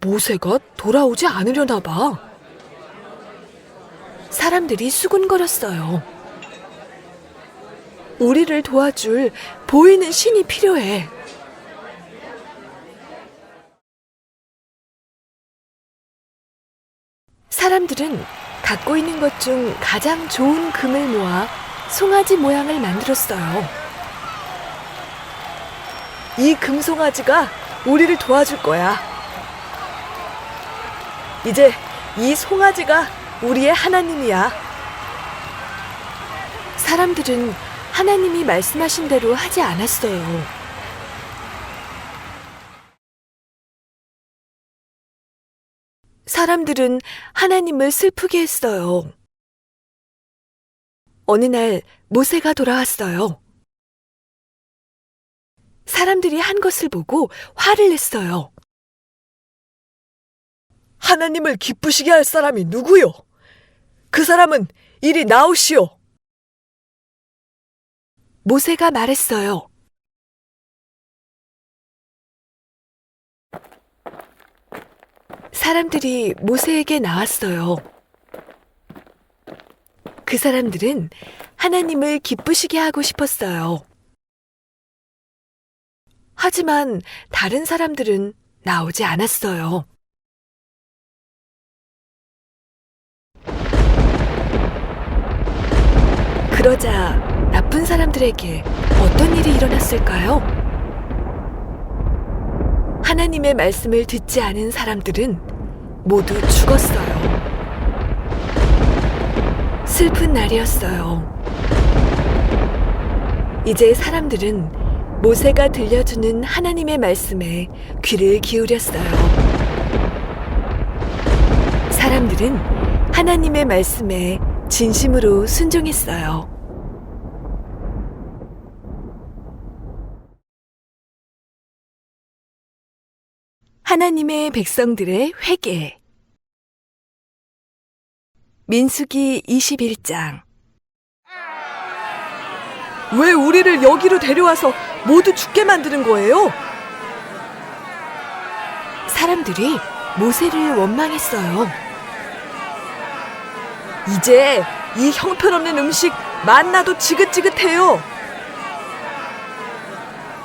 [SPEAKER 1] 모세가 돌아오지 않으려나 봐. 사람들이 수군거렸어요. 우리를 도와줄 보이는 신이 필요해. 사람들은 갖고 있는 것 중 가장 좋은 금을 모아 송아지 모양을 만들었어요. 이 금송아지가 우리를 도와줄 거야. 이제 이 송아지가 우리의 하나님이야. 사람들은 하나님이 말씀하신 대로 하지 않았어요. 사람들은 하나님을 슬프게 했어요. 어느 날 모세가 돌아왔어요. 사람들이 한 것을 보고 화를 냈어요. 하나님을 기쁘시게 할 사람이 누구요? 그 사람은 이리 나오시오. 모세가 말했어요. 사람들이 모세에게 나왔어요. 그 사람들은 하나님을 기쁘시게 하고 싶었어요. 하지만 다른 사람들은 나오지 않았어요. 그러자 나쁜 사람들에게 어떤 일이 일어났을까요? 하나님의 말씀을 듣지 않은 사람들은 모두 죽었어요. 슬픈 날이었어요. 이제 사람들은 모세가 들려주는 하나님의 말씀에 귀를 기울였어요. 사람들은 하나님의 말씀에 진심으로 순종했어요. 하나님의 백성들의 회개. 민수기 21장. 왜 우리를 여기로 데려와서 모두 죽게 만드는 거예요? 사람들이 모세를 원망했어요. 이제 이 형편없는 음식 만나도 지긋지긋해요.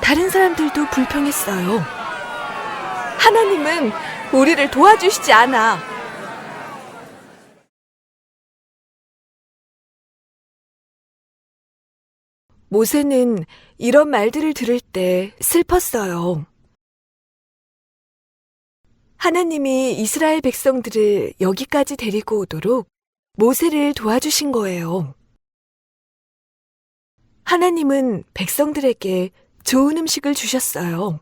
[SPEAKER 1] 다른 사람들도 불평했어요. 하나님은 우리를 도와주시지 않아. 모세는 이런 말들을 들을 때 슬펐어요. 하나님이 이스라엘 백성들을 여기까지 데리고 오도록 모세를 도와주신 거예요. 하나님은 백성들에게 좋은 음식을 주셨어요.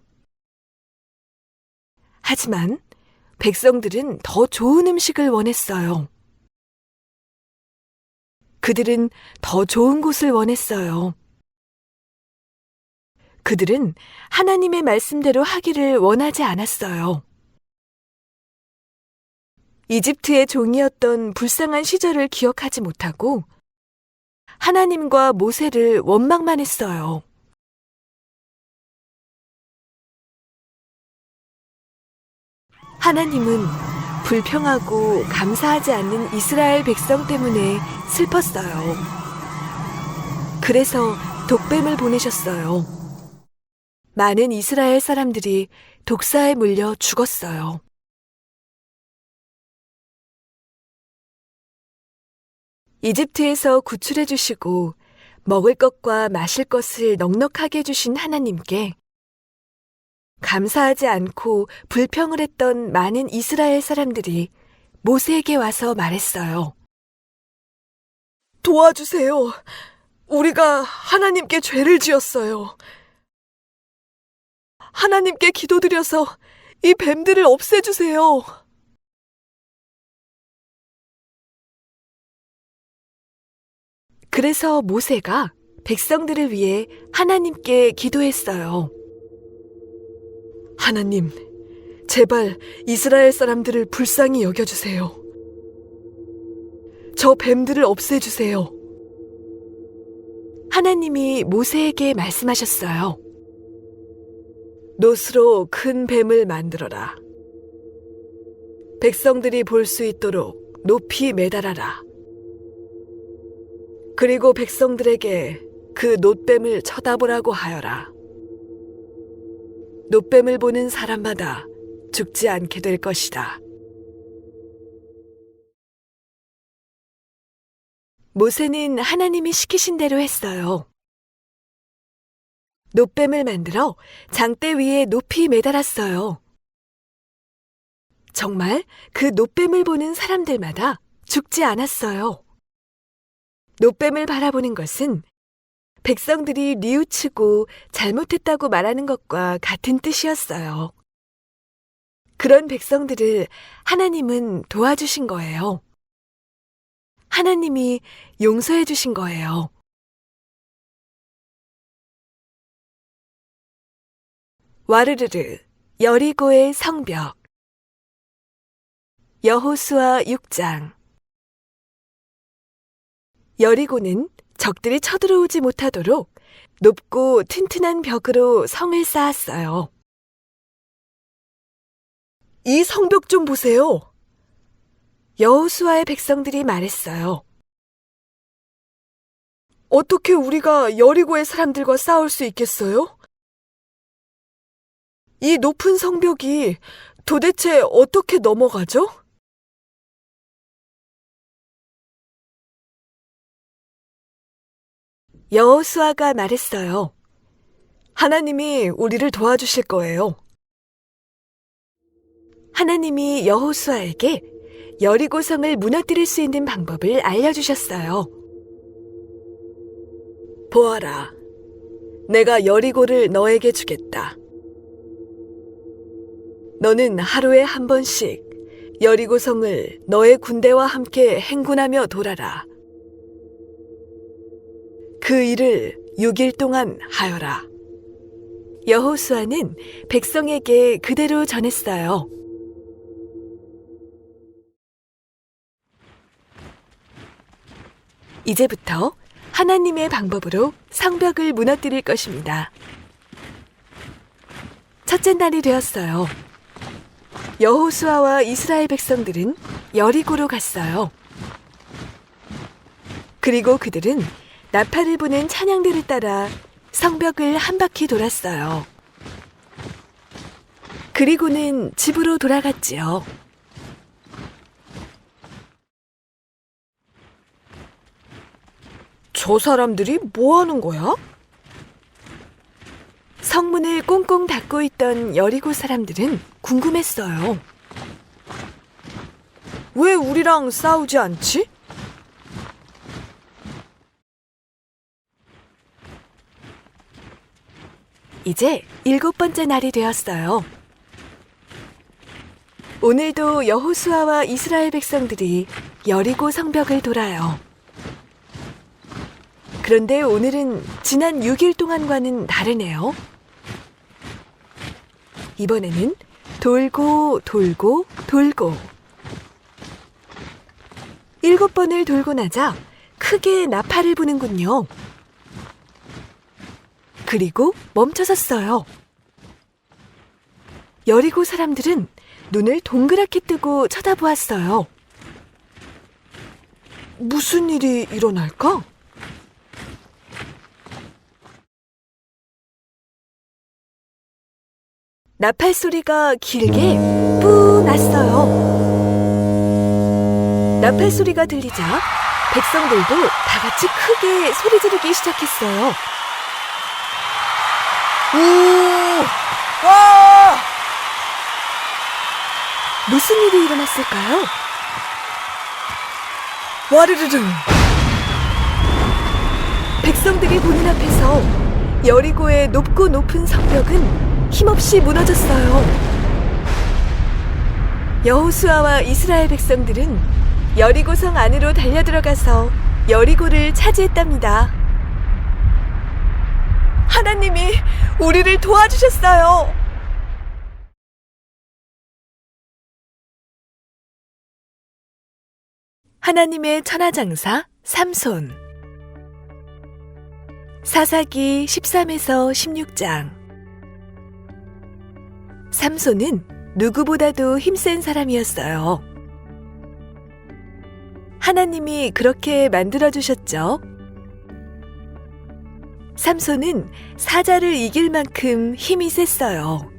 [SPEAKER 1] 하지만 백성들은 더 좋은 음식을 원했어요. 그들은 더 좋은 곳을 원했어요. 그들은 하나님의 말씀대로 하기를 원하지 않았어요. 이집트의 종이었던 불쌍한 시절을 기억하지 못하고 하나님과 모세를 원망만 했어요. 하나님은 불평하고 감사하지 않는 이스라엘 백성 때문에 슬펐어요. 그래서 독뱀을 보내셨어요. 많은 이스라엘 사람들이 독사에 물려 죽었어요. 이집트에서 구출해 주시고 먹을 것과 마실 것을 넉넉하게 해주신 하나님께 감사하지 않고 불평을 했던 많은 이스라엘 사람들이 모세에게 와서 말했어요. 도와주세요. 우리가 하나님께 죄를 지었어요. 하나님께 기도드려서 이 뱀들을 없애주세요. 그래서 모세가 백성들을 위해 하나님께 기도했어요. 하나님, 제발 이스라엘 사람들을 불쌍히 여겨주세요. 저 뱀들을 없애주세요. 하나님이 모세에게 말씀하셨어요. 놋으로 큰 뱀을 만들어라. 백성들이 볼 수 있도록 높이 매달아라. 그리고 백성들에게 그 놋뱀을 쳐다보라고 하여라. 놋뱀을 보는 사람마다 죽지 않게 될 것이다. 모세는 하나님이 시키신 대로 했어요. 놋뱀을 만들어 장대 위에 높이 매달았어요. 정말 그 놋뱀을 보는 사람들마다 죽지 않았어요. 놋뱀을 바라보는 것은 백성들이 뉘우치고 잘못했다고 말하는 것과 같은 뜻이었어요. 그런 백성들을 하나님은 도와주신 거예요. 하나님이 용서해 주신 거예요. 와르르르 여리고의 성벽 여호수아 6장 여리고는 적들이 쳐들어오지 못하도록 높고 튼튼한 벽으로 성을 쌓았어요. 이 성벽 좀 보세요. 여호수아의 백성들이 말했어요. 어떻게 우리가 여리고의 사람들과 싸울 수 있겠어요? 이 높은 성벽이 도대체 어떻게 넘어가죠? 여호수아가 말했어요. 하나님이 우리를 도와주실 거예요. 하나님이 여호수아에게 여리고성을 무너뜨릴 수 있는 방법을 알려주셨어요. 보아라, 내가 여리고를 너에게 주겠다. 너는 하루에 한 번씩 여리고성을 너의 군대와 함께 행군하며 돌아라. 그 일을 6일 동안 하여라. 여호수아는 백성에게 그대로 전했어요. 이제부터 하나님의 방법으로 성벽을 무너뜨릴 것입니다. 첫째 날이 되었어요. 여호수아와 이스라엘 백성들은 여리고로 갔어요. 그리고 그들은 나팔을 부는 찬양들을 따라 성벽을 한 바퀴 돌았어요. 그리고는 집으로 돌아갔지요. 저 사람들이 뭐 하는 거야? 성문을 꽁꽁 닫고 있던 여리고 사람들은 궁금했어요. 왜 우리랑 싸우지 않지? 이제 7번째 날이 되었어요. 오늘도 여호수아와 이스라엘 백성들이 여리고 성벽을 돌아요. 그런데 오늘은 지난 6일 동안과는 다르네요. 이번에는 돌고 돌고 돌고 7번을 돌고 나자 크게 나팔을 부는군요. 그리고 멈춰섰어요. 여리고 사람들은 눈을 동그랗게 뜨고 쳐다보았어요. 무슨 일이 일어날까? 나팔 소리가 길게 뿌 났어요. 나팔 소리가 들리자 백성들도 다 같이 크게 소리 지르기 시작했어요. 오! 와! 무슨 일이 일어났을까요? 와르르르! 백성들이 보는 앞에서 여리고의 높고 높은 성벽은 힘없이 무너졌어요. 여호수아와 이스라엘 백성들은 여리고성 안으로 달려들어가서 여리고를 차지했답니다. 하나님이 우리를 도와주셨어요. 하나님의 천하장사 삼손. 사사기 13에서 16장. 삼손은 누구보다도 힘센 사람이었어요. 하나님이 그렇게 만들어주셨죠. 삼손은 사자를 이길 만큼 힘이 셌어요.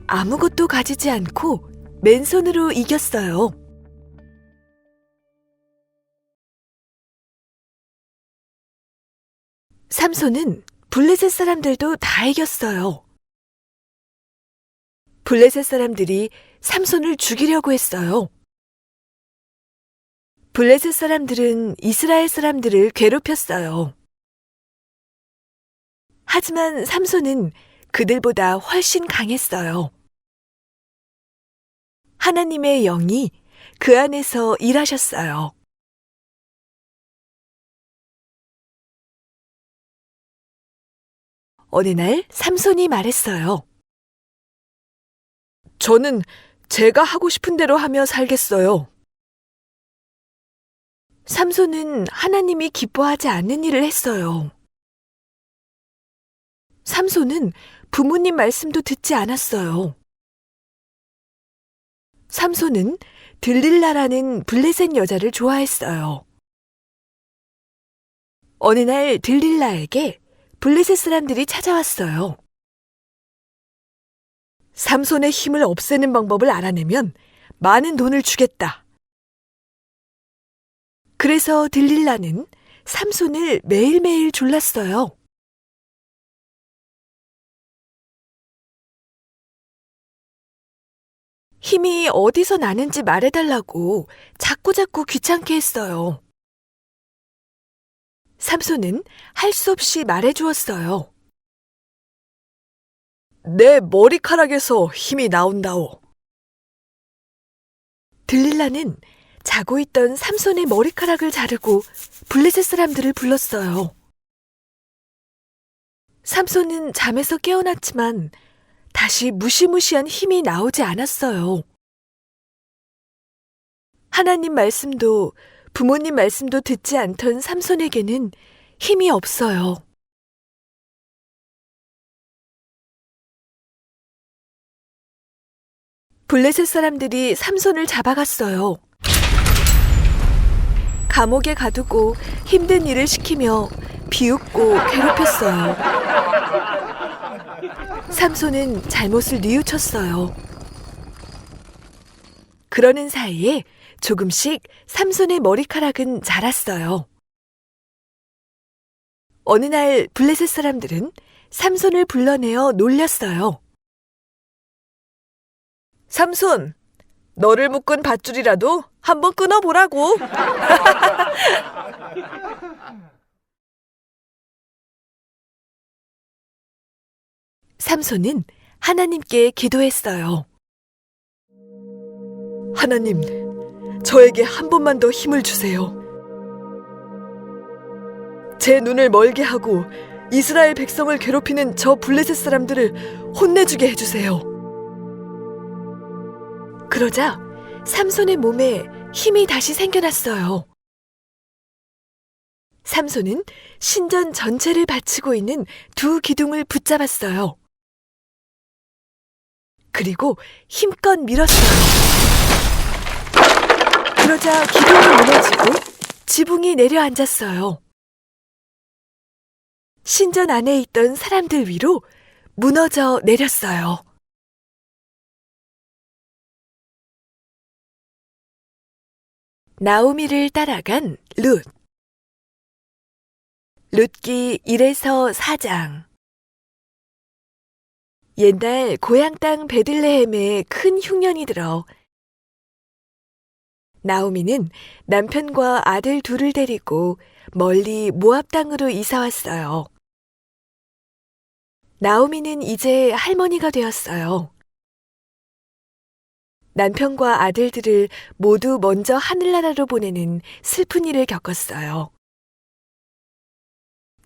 [SPEAKER 1] 아무것도 가지지 않고 맨손으로 이겼어요. 삼손은 블레셋 사람들도 다 이겼어요. 블레셋 사람들이 삼손을 죽이려고 했어요. 블레셋 사람들은 이스라엘 사람들을 괴롭혔어요. 하지만 삼손은 그들보다 훨씬 강했어요. 하나님의 영이 그 안에서 일하셨어요. 어느 날 삼손이 말했어요. 저는 제가 하고 싶은 대로 하며 살겠어요. 삼손은 하나님이 기뻐하지 않는 일을 했어요. 삼손은 부모님 말씀도 듣지 않았어요. 삼손은 들릴라라는 블레셋 여자를 좋아했어요. 어느 날 들릴라에게 블레셋 사람들이 찾아왔어요. 삼손의 힘을 없애는 방법을 알아내면 많은 돈을 주겠다. 그래서 들릴라는 삼손을 매일매일 졸랐어요. 힘이 어디서 나는지 말해달라고 자꾸자꾸 귀찮게 했어요. 삼손은 할 수 없이 말해주었어요. 내 머리카락에서 힘이 나온다오. 들릴라는 자고 있던 삼손의 머리카락을 자르고 블레셋 사람들을 불렀어요. 삼손은 잠에서 깨어났지만 다시 무시무시한 힘이 나오지 않았어요. 하나님 말씀도 부모님 말씀도 듣지 않던 삼손에게는 힘이 없어요. 블레셋 사람들이 삼손을 잡아갔어요. 감옥에 가두고 힘든 일을 시키며 비웃고 괴롭혔어요. 삼손은 잘못을 뉘우쳤어요. 그러는 사이에 조금씩 삼손의 머리카락은 자랐어요. 어느 날 블레셋 사람들은 삼손을 불러내어 놀렸어요. 삼손, 너를 묶은 밧줄이라도 한번 끊어보라고. 삼손은 하나님께 기도했어요. 하나님, 저에게 한 번만 더 힘을 주세요. 제 눈을 멀게 하고 이스라엘 백성을 괴롭히는 저 블레셋 사람들을 혼내주게 해주세요. 그러자 삼손의 몸에 힘이 다시 생겨났어요. 삼손은 신전 전체를 받치고 있는 두 기둥을 붙잡았어요. 그리고 힘껏 밀었어요. 그러자 기둥이 무너지고 지붕이 내려앉았어요. 신전 안에 있던 사람들 위로 무너져 내렸어요. 나오미를 따라간 룻. 룻기 1에서 4장. 옛날 고향 땅 베들레헴에 큰 흉년이 들어 나오미는 남편과 아들 둘을 데리고 멀리 모압 땅으로 이사 왔어요. 나오미는 이제 할머니가 되었어요. 남편과 아들들을 모두 먼저 하늘나라로 보내는 슬픈 일을 겪었어요.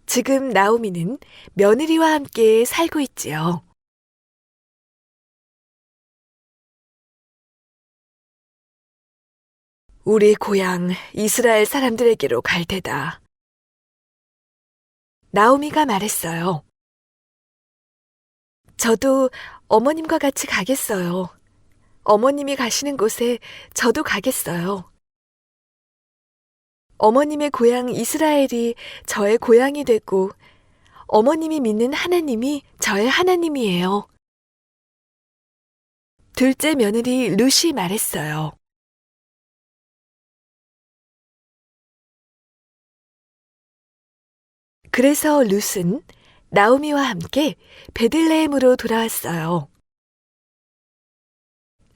[SPEAKER 1] 지금 나오미는 며느리와 함께 살고 있지요. 우리 고향 이스라엘 사람들에게로 갈 테다. 나오미가 말했어요. 저도 어머님과 같이 가겠어요. 어머님이 가시는 곳에 저도 가겠어요. 어머님의 고향 이스라엘이 저의 고향이 되고 어머님이 믿는 하나님이 저의 하나님이에요. 둘째 며느리 룻이 말했어요. 그래서 룻은 나오미와 함께 베들레헴으로 돌아왔어요.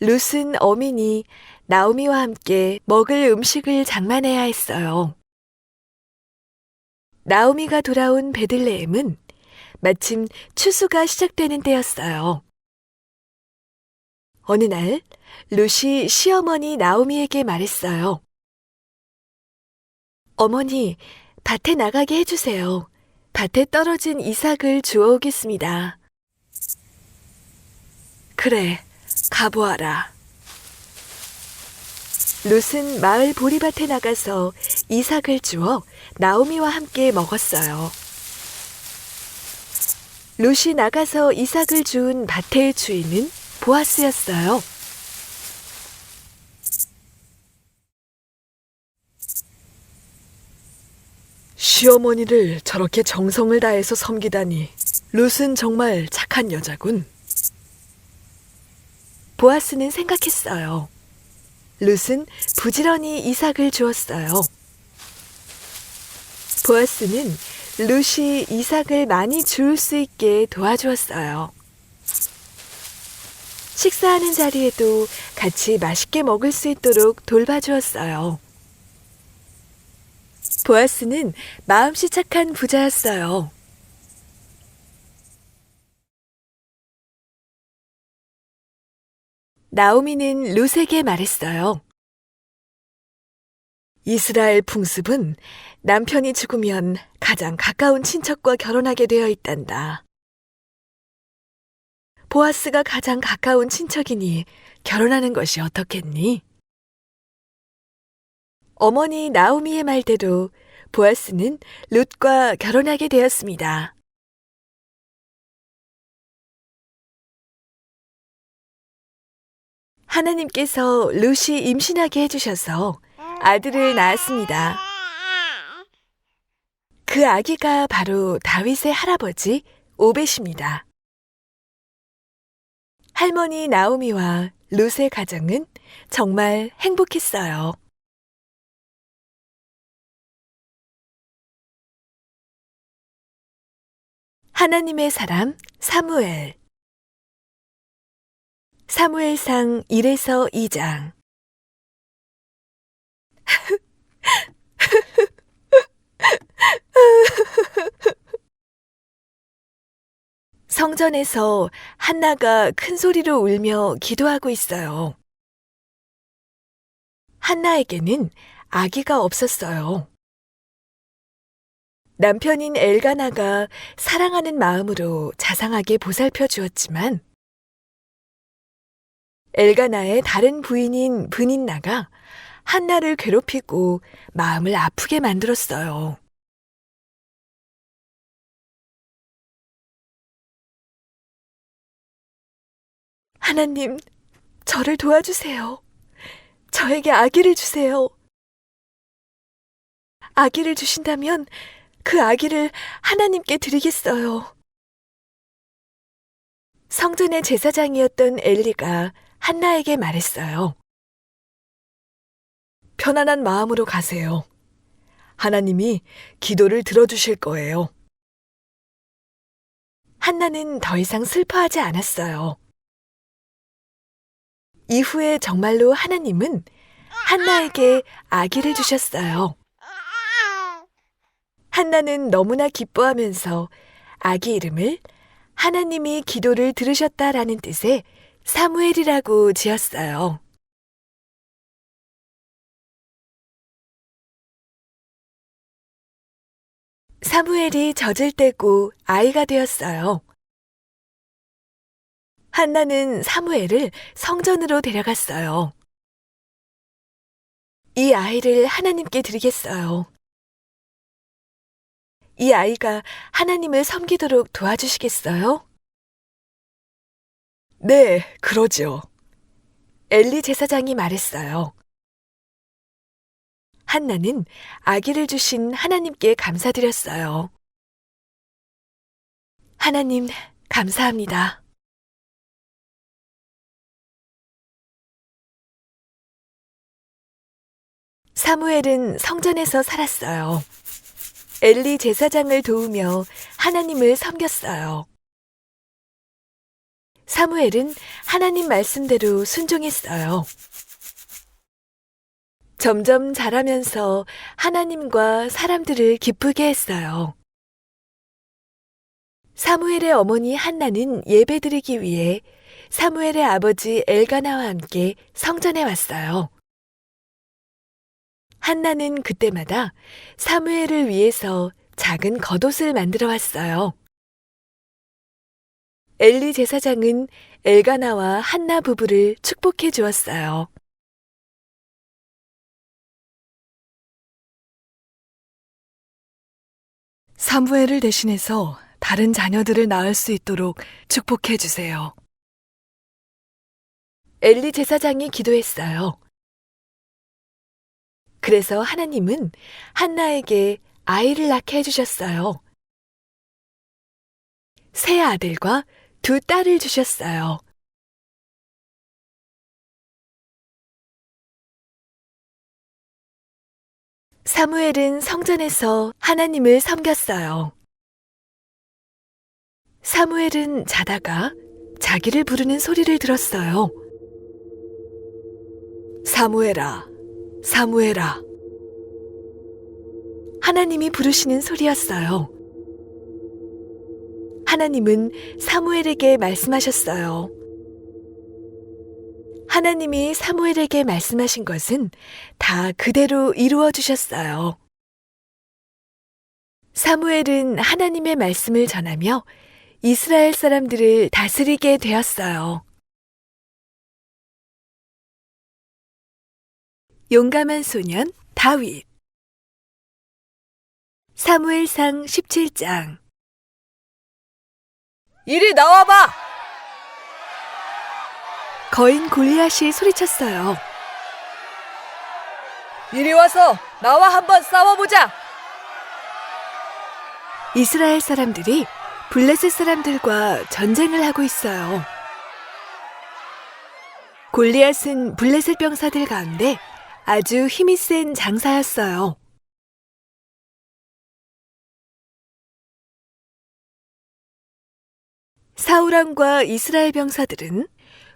[SPEAKER 1] 룻은 어미니 나오미와 함께 먹을 음식을 장만해야 했어요. 나오미가 돌아온 베들레헴은 마침 추수가 시작되는 때였어요. 어느 날 룻이 시어머니 나오미에게 말했어요. 어머니, 밭에 나가게 해주세요. 밭에 떨어진 이삭을 주워오겠습니다. 그래, 가보아라. 룻은 마을 보리밭에 나가서 이삭을 주워 나오미와 함께 먹었어요. 룻이 나가서 이삭을 주운 밭의 주인은 보아스였어요. 시어머니를 저렇게 정성을 다해서 섬기다니 룻은 정말 착한 여자군. 보아스는 생각했어요. 룻은 부지런히 이삭을 주었어요. 보아스는 룻이 이삭을 많이 주울 수 있게 도와주었어요. 식사하는 자리에도 같이 맛있게 먹을 수 있도록 돌봐주었어요. 보아스는 마음씨 착한 부자였어요. 나오미는 룻에게 말했어요. 이스라엘 풍습은 남편이 죽으면 가장 가까운 친척과 결혼하게 되어 있단다. 보아스가 가장 가까운 친척이니 결혼하는 것이 어떻겠니? 어머니 나오미의 말대로 보아스는 룻과 결혼하게 되었습니다. 하나님께서 룻이 임신하게 해주셔서 아들을 낳았습니다. 그 아기가 바로 다윗의 할아버지 오벳입니다. 할머니 나오미와 룻의 가정은 정말 행복했어요. 하나님의 사람 사무엘. 사무엘상 1에서 2장. 성전에서 한나가 큰 소리로 울며 기도하고 있어요. 한나에게는 아기가 없었어요. 남편인 엘가나가 사랑하는 마음으로 자상하게 보살펴 주었지만 엘가나의 다른 부인인 브닌나가 한나를 괴롭히고 마음을 아프게 만들었어요. 하나님, 저를 도와주세요. 저에게 아기를 주세요. 아기를 주신다면 그 아기를 하나님께 드리겠어요. 성전의 제사장이었던 엘리가 한나에게 말했어요. 편안한 마음으로 가세요. 하나님이 기도를 들어주실 거예요. 한나는 더 이상 슬퍼하지 않았어요. 이후에 정말로 하나님은 한나에게 아기를 주셨어요. 한나는 너무나 기뻐하면서 아기 이름을 하나님이 기도를 들으셨다라는 뜻의 사무엘이라고 지었어요. 사무엘이 젖을 떼고 아이가 되었어요. 한나는 사무엘을 성전으로 데려갔어요. 이 아이를 하나님께 드리겠어요. 이 아이가 하나님을 섬기도록 도와주시겠어요? 네, 그러죠. 엘리 제사장이 말했어요. 한나는 아기를 주신 하나님께 감사드렸어요. 하나님, 감사합니다. 사무엘은 성전에서 살았어요. 엘리 제사장을 도우며 하나님을 섬겼어요. 사무엘은 하나님 말씀대로 순종했어요. 점점 자라면서 하나님과 사람들을 기쁘게 했어요. 사무엘의 어머니 한나는 예배드리기 위해 사무엘의 아버지 엘가나와 함께 성전에 왔어요. 한나는 그때마다 사무엘을 위해서 작은 겉옷을 만들어 왔어요. 엘리 제사장은 엘가나와 한나 부부를 축복해 주었어요. 사무엘을 대신해서 다른 자녀들을 낳을 수 있도록 축복해 주세요. 엘리 제사장이 기도했어요. 그래서 하나님은 한나에게 아이를 낳게 해주셨어요. 세 아들과 두 딸을 주셨어요. 사무엘은 성전에서 하나님을 섬겼어요. 사무엘은 자다가 자기를 부르는 소리를 들었어요. 사무엘아, 사무엘아. 하나님이 부르시는 소리였어요. 하나님은 사무엘에게 말씀하셨어요. 하나님이 사무엘에게 말씀하신 것은 다 그대로 이루어 주셨어요. 사무엘은 하나님의 말씀을 전하며 이스라엘 사람들을 다스리게 되었어요. 용감한 소년 다윗. 사무엘상 17장. 이리 나와봐! 거인 골리앗이 소리쳤어요. 이리 와서 나와 한번 싸워보자! 이스라엘 사람들이 블레셋 사람들과 전쟁을 하고 있어요. 골리앗은 블레셋 병사들 가운데 아주 힘이 센 장사였어요. 사울 왕과 이스라엘 병사들은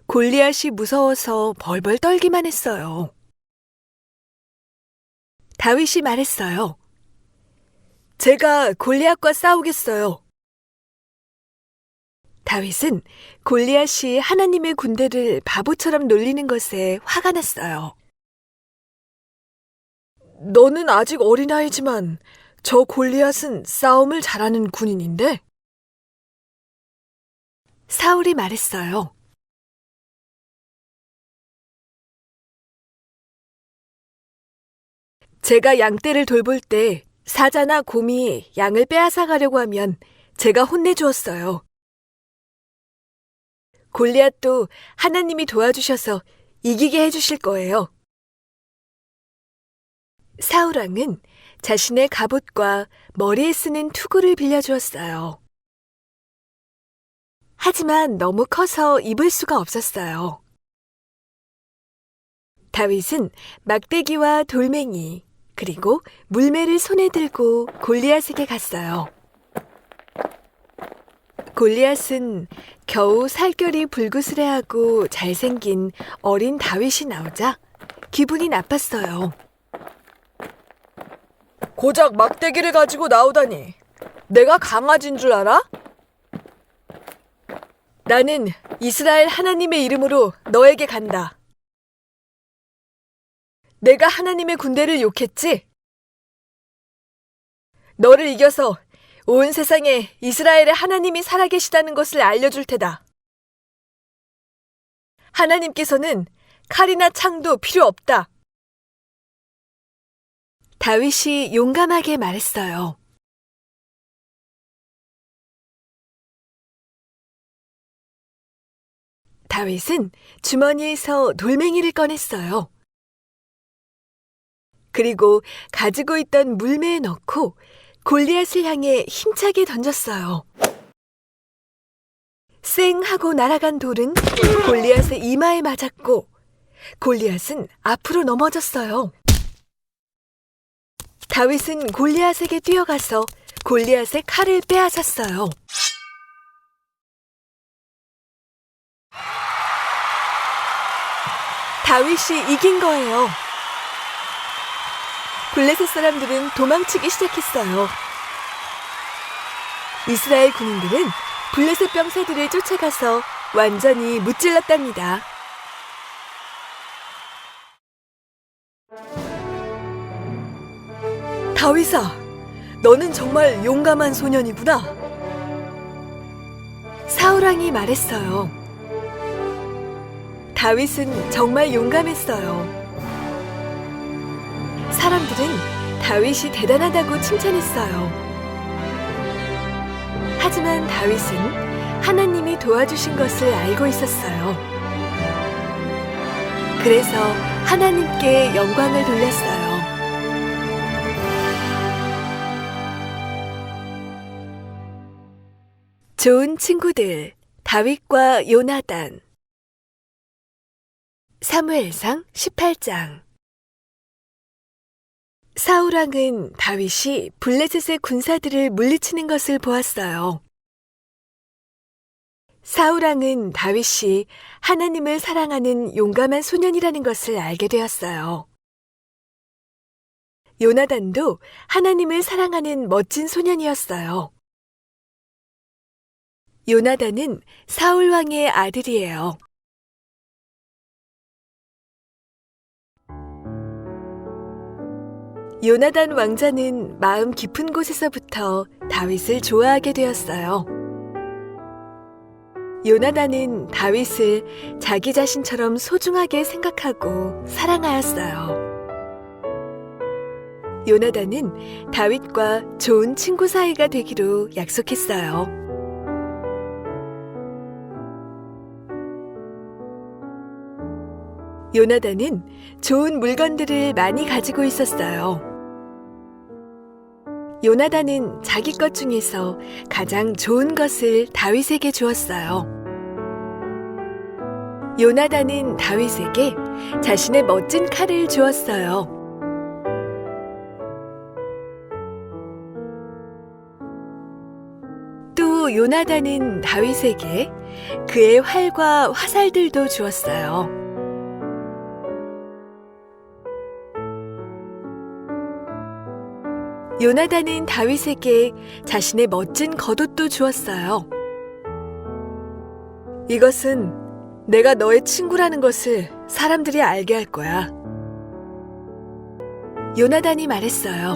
[SPEAKER 1] 골리앗이 무서워서 벌벌 떨기만 했어요. 다윗이 말했어요. 제가 골리앗과 싸우겠어요. 다윗은 골리앗이 하나님의 군대를 바보처럼 놀리는 것에 화가 났어요. 너는 아직 어린아이지만 저 골리앗은 싸움을 잘하는 군인인데? 사울이 말했어요. 제가 양떼를 돌볼 때 사자나 곰이 양을 빼앗아 가려고 하면 제가 혼내주었어요. 골리앗도 하나님이 도와주셔서 이기게 해주실 거예요. 사울 왕은 자신의 갑옷과 머리에 쓰는 투구를 빌려주었어요. 하지만 너무 커서 입을 수가 없었어요. 다윗은 막대기와 돌멩이, 그리고 물매를 손에 들고 골리앗에게 갔어요. 골리앗은 겨우 살결이 불그스레하고 잘생긴 어린 다윗이 나오자 기분이 나빴어요. 고작 막대기를 가지고 나오다니. 내가 강아지인 줄 알아? 나는 이스라엘 하나님의 이름으로 너에게 간다. 내가 하나님의 군대를 욕했지? 너를 이겨서 온 세상에 이스라엘의 하나님이 살아계시다는 것을 알려줄 테다. 하나님께서는 칼이나 창도 필요 없다. 다윗이 용감하게 말했어요. 다윗은 주머니에서 돌멩이를 꺼냈어요. 그리고 가지고 있던 물매에 넣고 골리앗을 향해 힘차게 던졌어요. 쌩 하고 날아간 돌은 골리앗의 이마에 맞았고 골리앗은 앞으로 넘어졌어요. 다윗은 골리앗에게 뛰어가서 골리앗의 칼을 빼앗았어요. 다윗이 이긴 거예요. 블레셋 사람들은 도망치기 시작했어요. 이스라엘 군인들은 블레셋 병사들을 쫓아가서 완전히 무찔렀답니다. 다윗아, 너는 정말 용감한 소년이구나. 사울왕이 말했어요. 다윗은 정말 용감했어요. 사람들은 다윗이 대단하다고 칭찬했어요. 하지만 다윗은 하나님이 도와주신 것을 알고 있었어요. 그래서 하나님께 영광을 돌렸어요. 좋은 친구들, 다윗과 요나단. 사무엘상 18장. 사울왕은 다윗이 블레셋의 군사들을 물리치는 것을 보았어요. 사울왕은 다윗이 하나님을 사랑하는 용감한 소년이라는 것을 알게 되었어요. 요나단도 하나님을 사랑하는 멋진 소년이었어요. 요나단은 사울왕의 아들이에요. 요나단 왕자는 마음 깊은 곳에서부터 다윗을 좋아하게 되었어요. 요나단은 다윗을 자기 자신처럼 소중하게 생각하고 사랑하였어요. 요나단은 다윗과 좋은 친구 사이가 되기로 약속했어요. 요나단은 좋은 물건들을 많이 가지고 있었어요. 요나단은 자기 것 중에서 가장 좋은 것을 다윗에게 주었어요. 요나단은 다윗에게 자신의 멋진 칼을 주었어요. 또 요나단은 다윗에게 그의 활과 화살들도 주었어요. 요나단은 다윗에게 자신의 멋진 겉옷도 주었어요. 이것은 내가 너의 친구라는 것을 사람들이 알게 할 거야. 요나단이 말했어요.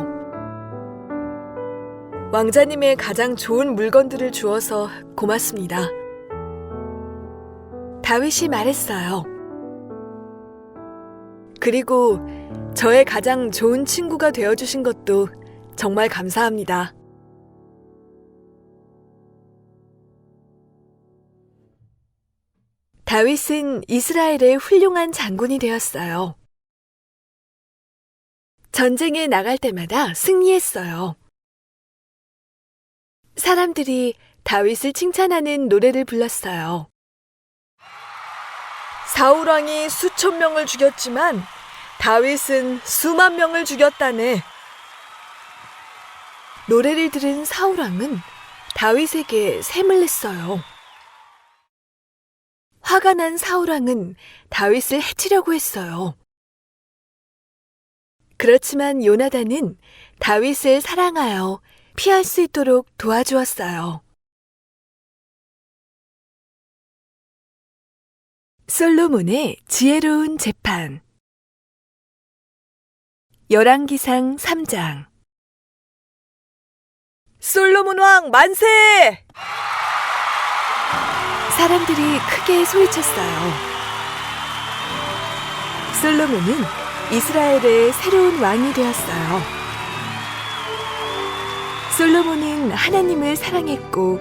[SPEAKER 1] 왕자님의 가장 좋은 물건들을 주어서 고맙습니다. 다윗이 말했어요. 그리고 저의 가장 좋은 친구가 되어주신 것도 정말 감사합니다. 다윗은 이스라엘의 훌륭한 장군이 되었어요. 전쟁에 나갈 때마다 승리했어요. 사람들이 다윗을 칭찬하는 노래를 불렀어요. 사울 왕이 수천 명을 죽였지만 다윗은 수만 명을 죽였다네. 노래를 들은 사울 왕은 다윗에게 샘을 냈어요. 화가 난 사울 왕은 다윗을 해치려고 했어요. 그렇지만 요나단은 다윗을 사랑하여 피할 수 있도록 도와주었어요. 솔로몬의 지혜로운 재판. 열왕기상 3장. 솔로몬 왕 만세! 사람들이 크게 소리쳤어요. 솔로몬은 이스라엘의 새로운 왕이 되었어요. 솔로몬은 하나님을 사랑했고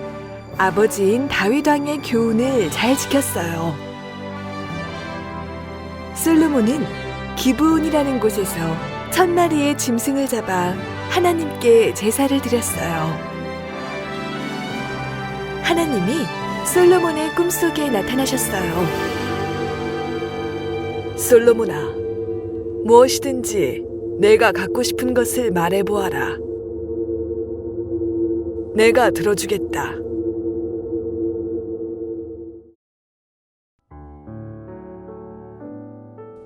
[SPEAKER 1] 아버지인 다윗 왕의 교훈을 잘 지켰어요. 솔로몬은 기브온이라는 곳에서 1000마리의 짐승을 잡아 하나님께 제사를 드렸어요. 하나님이 솔로몬의 꿈속에 나타나셨어요. 솔로몬아, 무엇이든지 내가 갖고 싶은 것을 말해보아라. 내가 들어주겠다.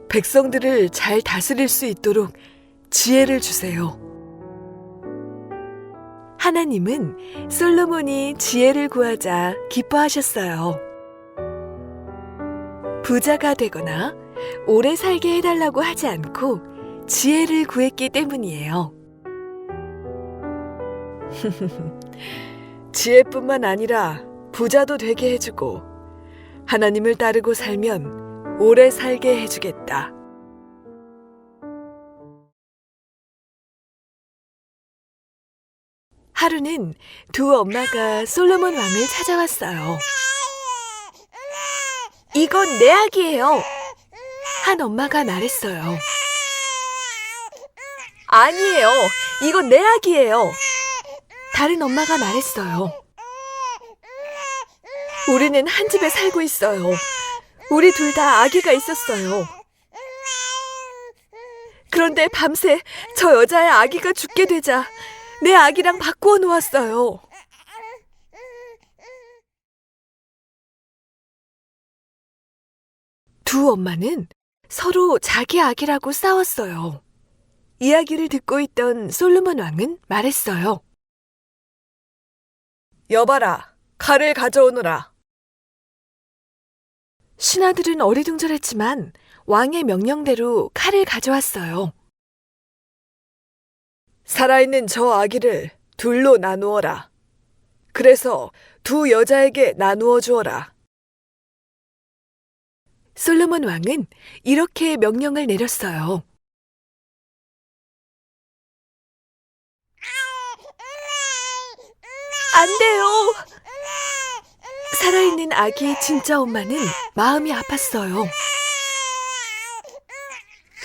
[SPEAKER 1] 백성들을 잘 다스릴 수 있도록 지혜를 주세요. 하나님은 솔로몬이 지혜를 구하자 기뻐하셨어요. 부자가 되거나 오래 살게 해달라고 하지 않고 지혜를 구했기 때문이에요. 지혜뿐만 아니라 부자도 되게 해주고 하나님을 따르고 살면 오래 살게 해주겠다. 하루는 두 엄마가 솔로몬 왕을 찾아왔어요. 이건 내 아기예요. 한 엄마가 말했어요. 아니에요. 이건 내 아기예요. 다른 엄마가 말했어요. 우리는 한 집에 살고 있어요. 우리 둘 다 아기가 있었어요. 그런데 밤새 저 여자의 아기가 죽게 되자 내 아기랑 바꾸어 놓았어요. 두 엄마는 서로 자기 아기라고 싸웠어요. 이야기를 듣고 있던 솔로몬 왕은 말했어요. 여봐라, 칼을 가져오너라. 신하들은 어리둥절했지만 왕의 명령대로 칼을 가져왔어요. 살아있는 저 아기를 둘로 나누어라. 그래서 두 여자에게 나누어 주어라. 솔로몬 왕은 이렇게 명령을 내렸어요. 안 돼요. 살아있는 아기의 진짜 엄마는 마음이 아팠어요.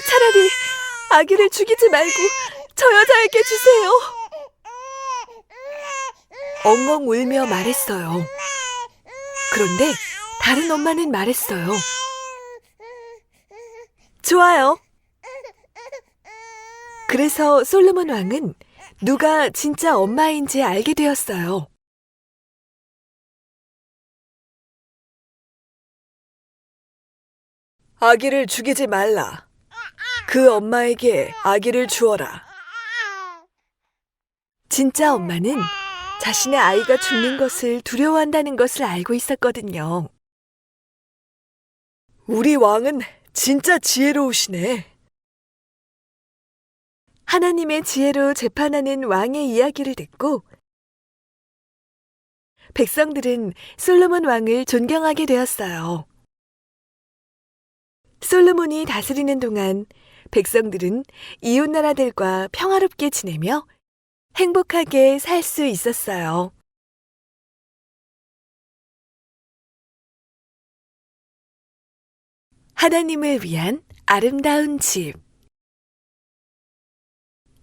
[SPEAKER 1] 차라리 아기를 죽이지 말고 저 여자에게 주세요. 엉엉 울며 말했어요. 그런데 다른 엄마는 말했어요. 좋아요. 그래서 솔로몬 왕은 누가 진짜 엄마인지 알게 되었어요. 아기를 죽이지 말라. 그 엄마에게 아기를 주어라. 진짜 엄마는 자신의 아이가 죽는 것을 두려워한다는 것을 알고 있었거든요. 우리 왕은 진짜 지혜로우시네. 하나님의 지혜로 재판하는 왕의 이야기를 듣고 백성들은 솔로몬 왕을 존경하게 되었어요. 솔로몬이 다스리는 동안 백성들은 이웃 나라들과 평화롭게 지내며 행복하게 살 수 있었어요. 하나님을 위한 아름다운 집.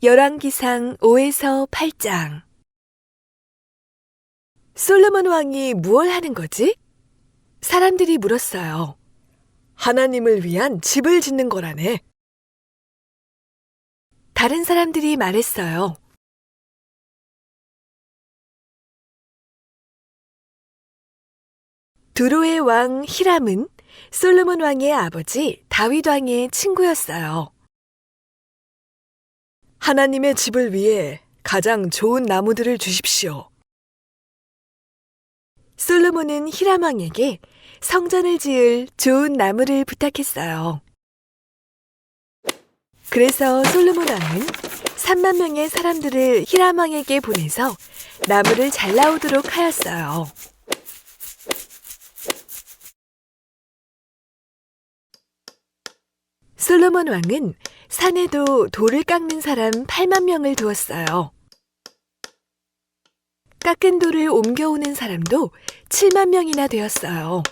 [SPEAKER 1] 열왕기상 5에서 8장. 솔로몬 왕이 무얼 하는 거지? 사람들이 물었어요. 하나님을 위한 집을 짓는 거라네. 다른 사람들이 말했어요. 두로의 왕 히람은 솔로몬 왕의 아버지 다윗 왕의 친구였어요. 하나님의 집을 위해 가장 좋은 나무들을 주십시오. 솔로몬은 히람 왕에게 성전을 지을 좋은 나무를 부탁했어요. 그래서 솔로몬 왕은 3만 명의 사람들을 히람 왕에게 보내서 나무를 잘 나오도록 하였어요. 솔로몬 왕은 산에도 돌을 깎는 사람 8만 명을 두었어요. 깎은 돌을 옮겨오는 사람도 7만 명이나 되었어요.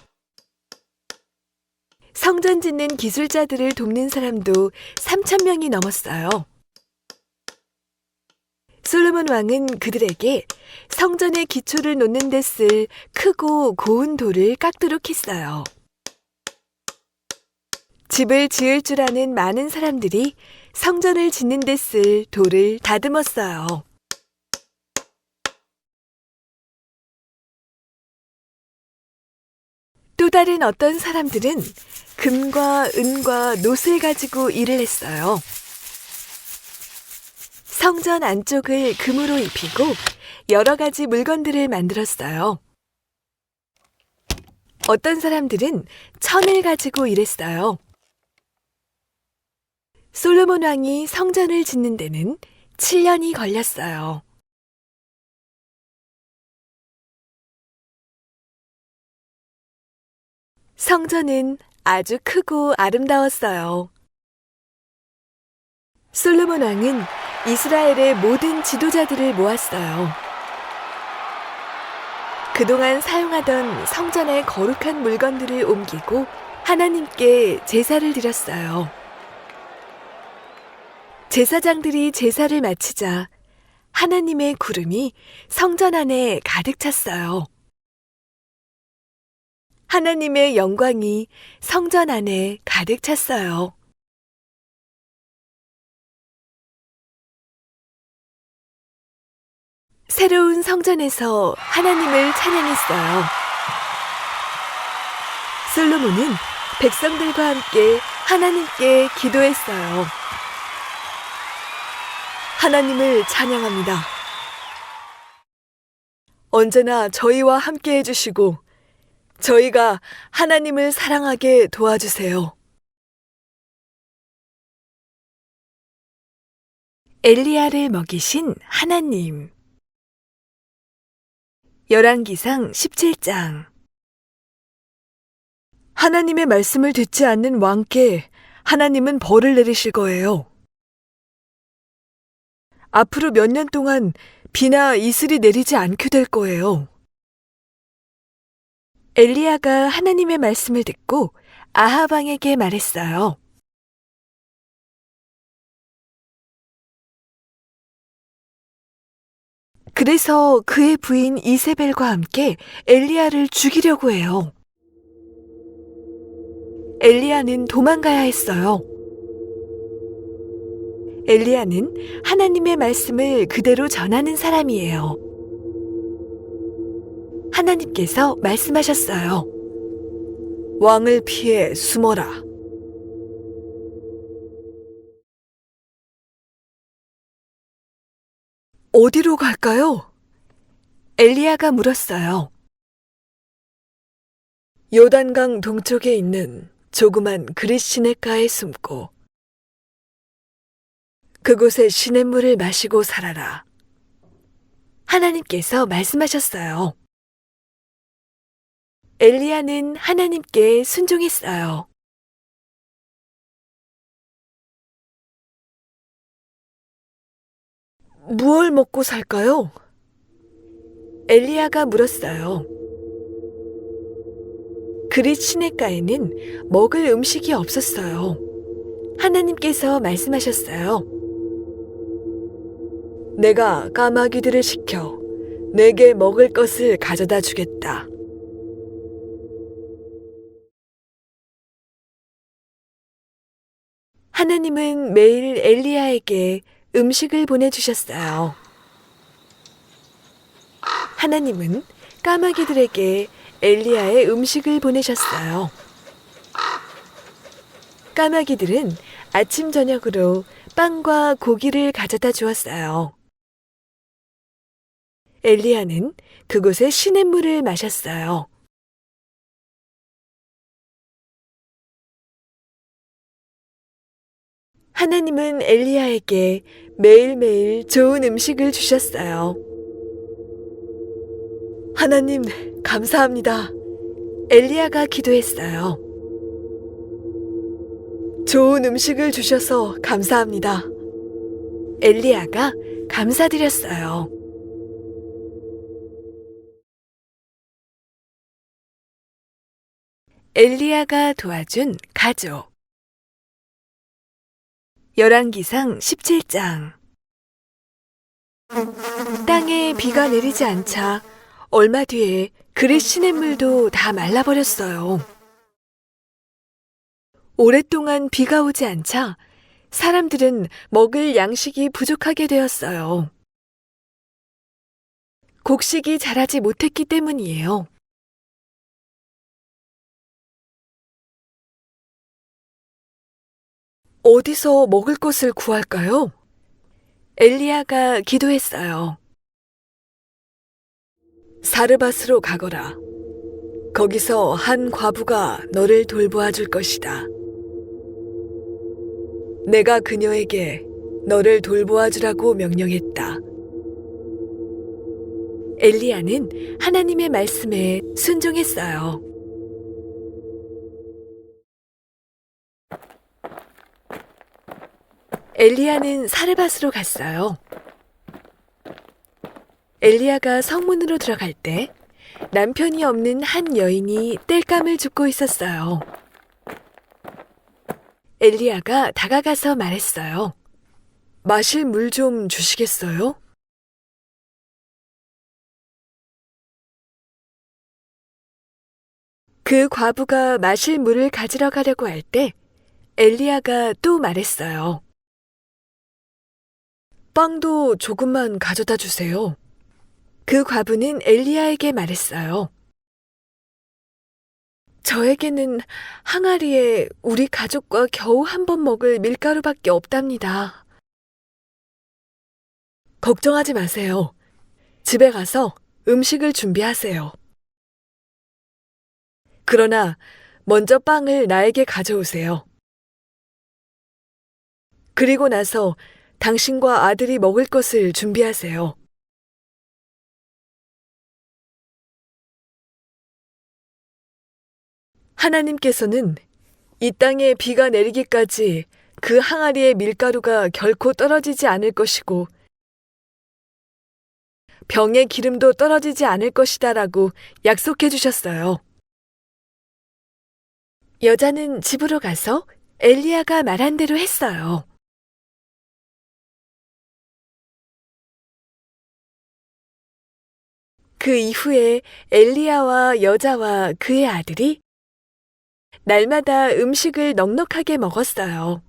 [SPEAKER 1] 성전 짓는 기술자들을 돕는 사람도 3천 명이 넘었어요. 솔로몬 왕은 그들에게 성전의 기초를 놓는 데 쓸 크고 고운 돌을 깎도록 했어요. 집을 지을 줄 아는 많은 사람들이 성전을 짓는 데 쓸 돌을 다듬었어요. 또 다른 어떤 사람들은 금과 은과 놋을 가지고 일을 했어요. 성전 안쪽을 금으로 입히고 여러 가지 물건들을 만들었어요. 어떤 사람들은 천을 가지고 일했어요. 솔로몬 왕이 성전을 짓는 데는 7년이 걸렸어요. 성전은 아주 크고 아름다웠어요. 솔로몬 왕은 이스라엘의 모든 지도자들을 모았어요. 그동안 사용하던 성전의 거룩한 물건들을 옮기고 하나님께 제사를 드렸어요. 제사장들이 제사를 마치자 하나님의 구름이 성전 안에 가득 찼어요. 하나님의 영광이 성전 안에 가득 찼어요. 새로운 성전에서 하나님을 찬양했어요. 솔로몬은 백성들과 함께 하나님께 기도했어요. 하나님을 찬양합니다. 언제나 저희와 함께 해주시고 저희가 하나님을 사랑하게 도와주세요. 엘리야를 먹이신 하나님. 열왕기상 17장. 하나님의 말씀을 듣지 않는 왕께 하나님은 벌을 내리실 거예요. 앞으로 몇 년 동안 비나 이슬이 내리지 않게 될 거예요. 엘리야가 하나님의 말씀을 듣고 아합 왕에게 말했어요. 그래서 그의 부인 이세벨과 함께 엘리야를 죽이려고 해요. 엘리야는 도망가야 했어요. 엘리야는 하나님의 말씀을 그대로 전하는 사람이에요. 하나님께서 말씀하셨어요. 왕을 피해 숨어라. 어디로 갈까요? 엘리야가 물었어요. 요단강 동쪽에 있는 조그만 그릿시냇가에 숨고 그곳의 시냇물을 마시고 살아라. 하나님께서 말씀하셨어요. 엘리야는 하나님께 순종했어요. 무얼 먹고 살까요? 엘리야가 물었어요. 그릿 시냇가에는 먹을 음식이 없었어요. 하나님께서 말씀하셨어요. 내가 까마귀들을 시켜 내게 먹을 것을 가져다 주겠다. 하나님은 매일 엘리야에게 음식을 보내주셨어요. 하나님은 까마귀들에게 엘리야의 음식을 보내셨어요. 까마귀들은 아침 저녁으로 빵과 고기를 가져다 주었어요. 엘리야는 그곳의 시냇물을 마셨어요. 하나님은 엘리야에게 매일매일 좋은 음식을 주셨어요. 하나님, 감사합니다. 엘리야가 기도했어요. 좋은 음식을 주셔서 감사합니다. 엘리야가 감사드렸어요. 엘리야가 도와준 가족. 열왕기상 17장. 땅에 비가 내리지 않자 얼마 뒤에 그릿 시냇물도 다 말라버렸어요. 오랫동안 비가 오지 않자 사람들은 먹을 양식이 부족하게 되었어요. 곡식이 자라지 못했기 때문이에요. 어디서 먹을 것을 구할까요? 엘리야가 기도했어요. 사르밧으로 가거라. 거기서 한 과부가 너를 돌보아 줄 것이다. 내가 그녀에게 너를 돌보아 주라고 명령했다. 엘리야는 하나님의 말씀에 순종했어요. 엘리야는 사르밧으로 갔어요. 엘리야가 성문으로 들어갈 때 남편이 없는 한 여인이 땔감을 줍고 있었어요. 엘리야가 다가가서 말했어요. 마실 물 좀 주시겠어요? 그 과부가 마실 물을 가지러 가려고 할 때 엘리야가 또 말했어요. 빵도 조금만 가져다 주세요. 그 과부는 엘리야에게 말했어요. 저에게는 항아리에 우리 가족과 겨우 한 번 먹을 밀가루밖에 없답니다. 걱정하지 마세요. 집에 가서 음식을 준비하세요. 그러나 먼저 빵을 나에게 가져오세요. 그리고 나서 당신과 아들이 먹을 것을 준비하세요. 하나님께서는 이 땅에 비가 내리기까지 그 항아리의 밀가루가 결코 떨어지지 않을 것이고 병의 기름도 떨어지지 않을 것이다라고 약속해 주셨어요. 여자는 집으로 가서 엘리야가 말한 대로 했어요. 그 이후에 엘리야와 여자와 그의 아들이 날마다 음식을 넉넉하게 먹었어요.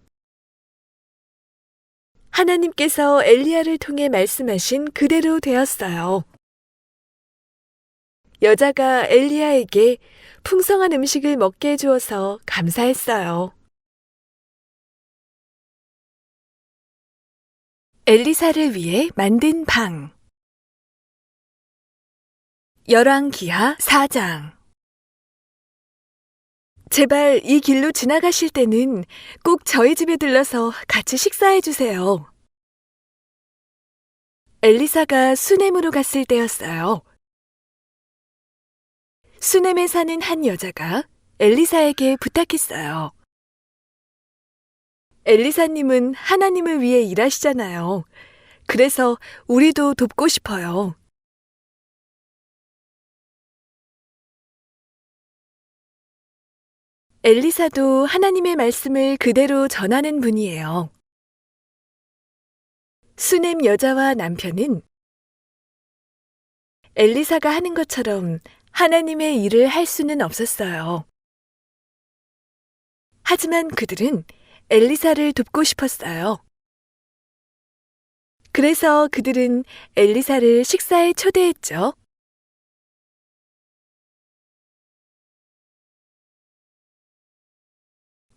[SPEAKER 1] 하나님께서 엘리야를 통해 말씀하신 그대로 되었어요. 여자가 엘리야에게 풍성한 음식을 먹게 해주어서 감사했어요. 엘리사를 위해 만든 방. 열왕기하 4장. 제발 이 길로 지나가실 때는 꼭 저희 집에 들러서 같이 식사해 주세요. 엘리사가 수넴으로 갔을 때였어요. 수넴에 사는 한 여자가 엘리사에게 부탁했어요. 엘리사님은 하나님을 위해 일하시잖아요. 그래서 우리도 돕고 싶어요. 엘리사도 하나님의 말씀을 그대로 전하는 분이에요. 수넴 여자와 남편은 엘리사가 하는 것처럼 하나님의 일을 할 수는 없었어요. 하지만 그들은 엘리사를 돕고 싶었어요. 그래서 그들은 엘리사를 식사에 초대했죠.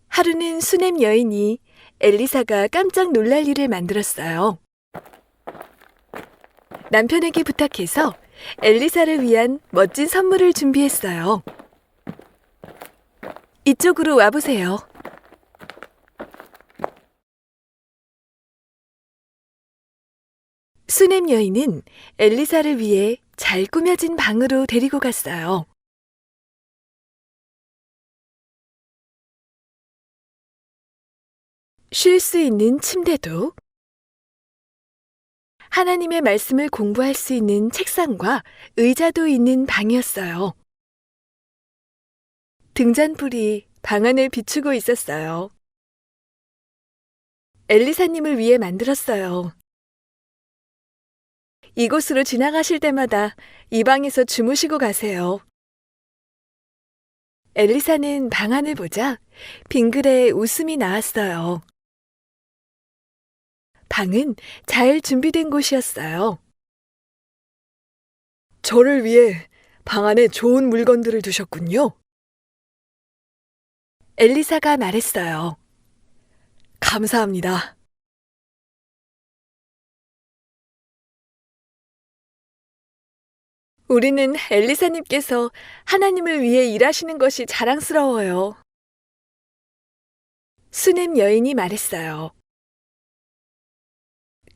[SPEAKER 1] 하루는 수넴 여인이 엘리사가 깜짝 놀랄 일을 만들었어요. 남편에게 부탁해서 엘리사를 위한 멋진 선물을 준비했어요. 이쪽으로 와보세요. 수넴 여인은 엘리사를 위해 잘 꾸며진 방으로 데리고 갔어요. 쉴 수 있는 침대도, 하나님의 말씀을 공부할 수 있는 책상과 의자도 있는 방이었어요. 등잔불이 방 안을 비추고 있었어요. 엘리사님을 위해 만들었어요. 이곳으로 지나가실 때마다 이 방에서 주무시고 가세요. 엘리사는 방 안을 보자 빙글에 웃음이 나왔어요. 방은 잘 준비된 곳이었어요. 저를 위해 방 안에 좋은 물건들을 두셨군요. 엘리사가 말했어요. 감사합니다. 우리는 엘리사님께서 하나님을 위해 일하시는 것이 자랑스러워요. 수넴 여인이 말했어요.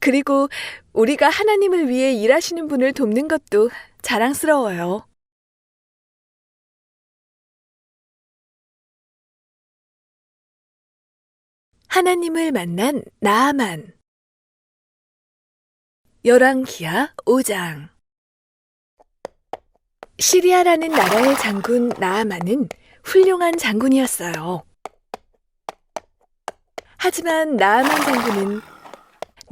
[SPEAKER 1] 그리고 우리가 하나님을 위해 일하시는 분을 돕는 것도 자랑스러워요. 하나님을 만난 나아만. 열왕기하 5장. 시리아라는 나라의 장군 나아만은 훌륭한 장군이었어요. 하지만 나아만 장군은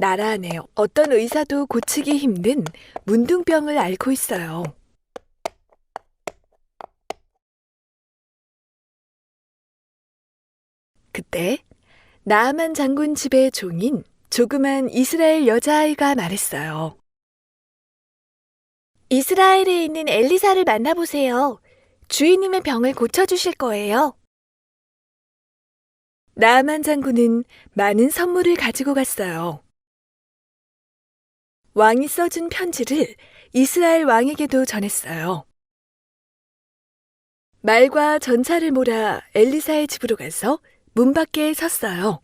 [SPEAKER 1] 나라 안에 어떤 의사도 고치기 힘든 문둥병을 앓고 있어요. 그때 나아만 장군 집의 종인 조그만 이스라엘 여자아이가 말했어요. 이스라엘에 있는 엘리사를 만나보세요. 주인님의 병을 고쳐주실 거예요. 나아만 장군은 많은 선물을 가지고 갔어요. 왕이 써준 편지를 이스라엘 왕에게도 전했어요. 말과 전차를 몰아 엘리사의 집으로 가서 문 밖에 섰어요.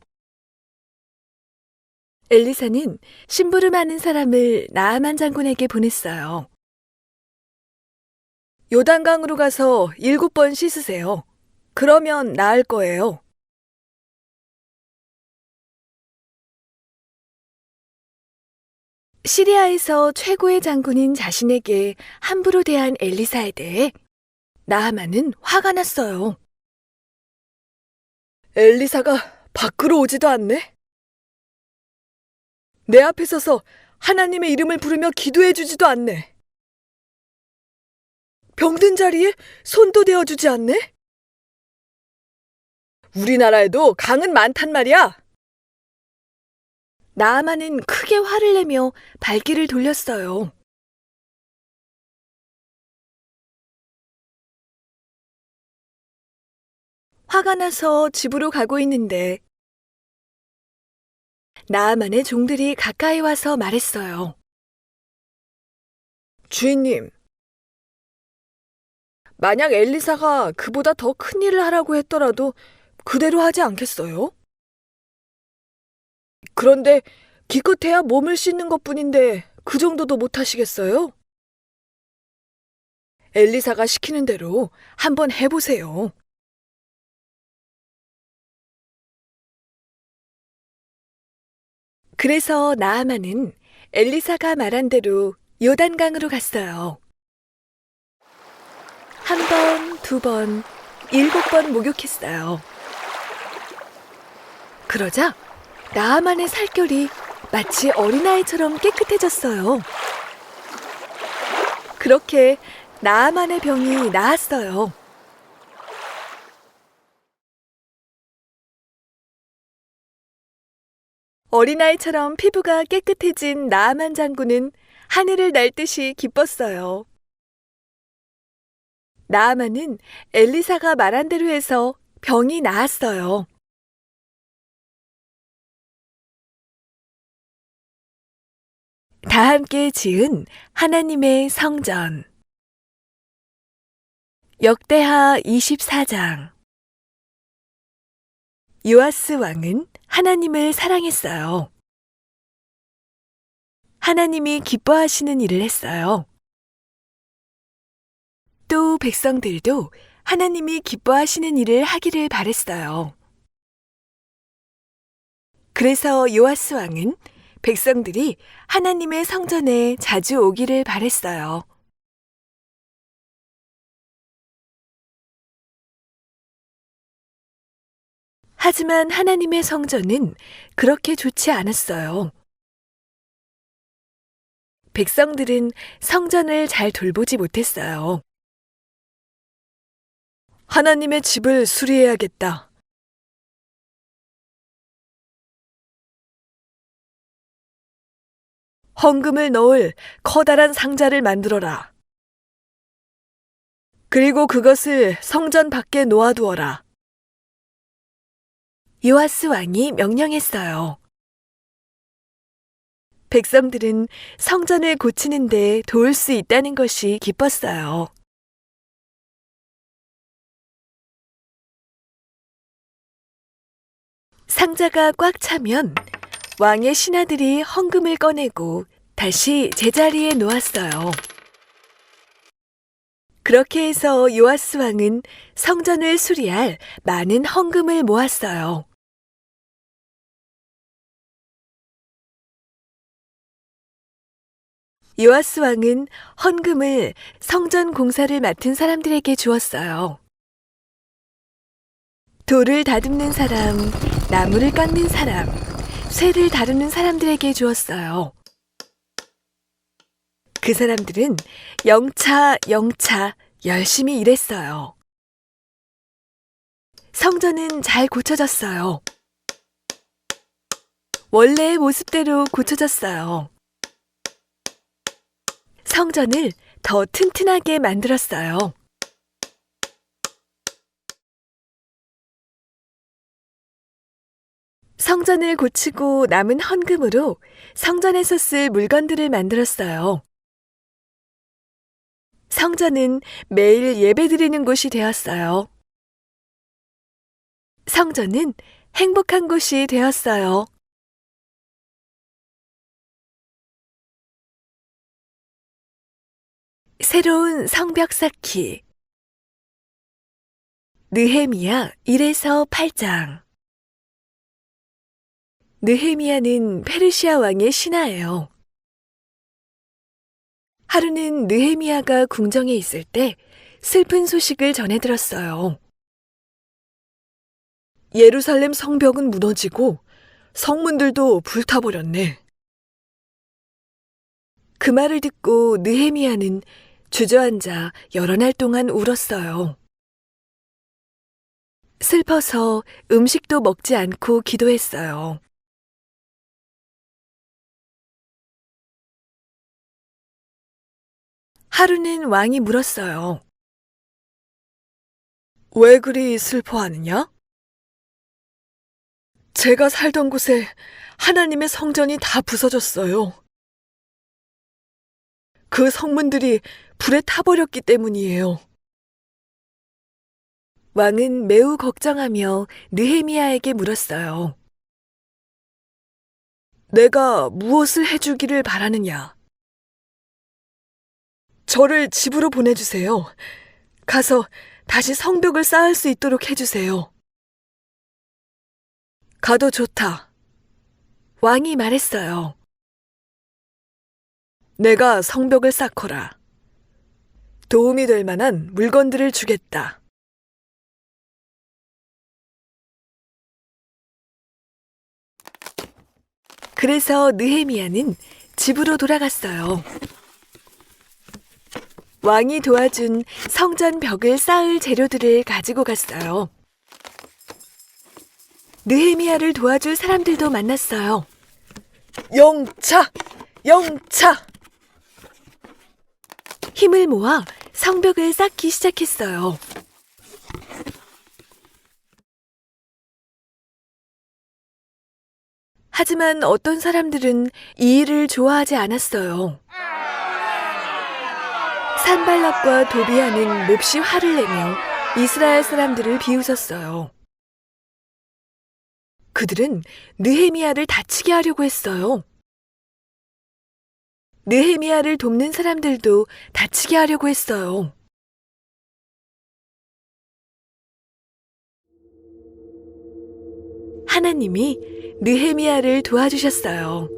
[SPEAKER 1] 엘리사는 심부름하는 사람을 나아만 장군에게 보냈어요. 요단강으로 가서 7번 씻으세요. 그러면 나을 거예요. 시리아에서 최고의 장군인 자신에게 함부로 대한 엘리사에 대해 나아만은 화가 났어요. 엘리사가 밖으로 오지도 않네? 내 앞에 서서 하나님의 이름을 부르며 기도해 주지도 않네. 병든 자리에 손도 대어주지 않네? 우리나라에도 강은 많단 말이야. 나아만은 크게 화를 내며 발길을 돌렸어요. 화가 나서 집으로 가고 있는데 나아만의 종들이 가까이 와서 말했어요. 주인님, 만약 엘리사가 그보다 더 큰 일을 하라고 했더라도 그대로 하지 않겠어요? 그런데 기껏해야 몸을 씻는 것뿐인데 그 정도도 못하시겠어요? 엘리사가 시키는 대로 한번 해보세요. 그래서 나아만은 엘리사가 말한 대로 요단강으로 갔어요. 한 번, 두 번, 7번 목욕했어요. 그러자 나아만의 살결이 마치 어린아이처럼 깨끗해졌어요. 그렇게 나아만의 병이 나았어요. 어린아이처럼 피부가 깨끗해진 나아만 장군은 하늘을 날 듯이 기뻤어요. 나아만은 엘리사가 말한 대로 해서 병이 나았어요. 다 함께 지은 하나님의 성전. 역대하 24장. 요아스 왕은 하나님을 사랑했어요. 하나님이 기뻐하시는 일을 했어요. 또 백성들도 하나님이 기뻐하시는 일을 하기를 바랬어요. 그래서 요아스 왕은 백성들이 하나님의 성전에 자주 오기를 바랬어요. 하지만 하나님의 성전은 그렇게 좋지 않았어요. 백성들은 성전을 잘 돌보지 못했어요. 하나님의 집을 수리해야겠다. 헌금을 넣을 커다란 상자를 만들어라. 그리고 그것을 성전 밖에 놓아두어라. 요아스 왕이 명령했어요. 백성들은 성전을 고치는데 도울 수 있다는 것이 기뻤어요. 상자가 꽉 차면 왕의 신하들이 헌금을 꺼내고 다시 제자리에 놓았어요. 그렇게 해서 요아스 왕은 성전을 수리할 많은 헌금을 모았어요. 요아스 왕은 헌금을 성전 공사를 맡은 사람들에게 주었어요. 돌을 다듬는 사람, 나무를 깎는 사람, 쇠를 다루는 사람들에게 주었어요. 그 사람들은 영차 열심히 일했어요. 성전은 잘 고쳐졌어요. 원래의 모습대로 고쳐졌어요. 성전을 더 튼튼하게 만들었어요. 성전을 고치고 남은 헌금으로 성전에서 쓸 물건들을 만들었어요. 성전은 매일 예배드리는 곳이 되었어요. 성전은 행복한 곳이 되었어요. 새로운 성벽 쌓기. 느헤미야 1에서 8장. 느헤미야는 페르시아 왕의 신하예요. 하루는 느헤미야가 궁정에 있을 때 슬픈 소식을 전해 들었어요. 예루살렘 성벽은 무너지고 성문들도 불타버렸네. 그 말을 듣고 느헤미야는 주저앉아 여러 날 동안 울었어요. 슬퍼서 음식도 먹지 않고 기도했어요. 하루는 왕이 물었어요. 왜 그리 슬퍼하느냐? 제가 살던 곳에 하나님의 성전이 다 부서졌어요. 그 성문들이 불에 타버렸기 때문이에요. 왕은 매우 걱정하며 느헤미야에게 물었어요. 내가 무엇을 해주기를 바라느냐? 저를 집으로 보내주세요. 가서 다시 성벽을 쌓을 수 있도록 해주세요. 가도 좋다. 왕이 말했어요. 내가 성벽을 쌓거라. 도움이 될 만한 물건들을 주겠다. 그래서 느헤미야는 집으로 돌아갔어요. 왕이 도와준 성전 벽을 쌓을 재료들을 가지고 갔어요. 느헤미야를 도와줄 사람들도 만났어요. 영차! 영차! 힘을 모아 성벽을 쌓기 시작했어요. 하지만 어떤 사람들은 이 일을 좋아하지 않았어요. 산발락과 도비아는 몹시 화를 내며 이스라엘 사람들을 비웃었어요. 그들은 느헤미야를 다치게 하려고 했어요. 느헤미야를 돕는 사람들도 다치게 하려고 했어요. 하나님이 느헤미야를 도와주셨어요.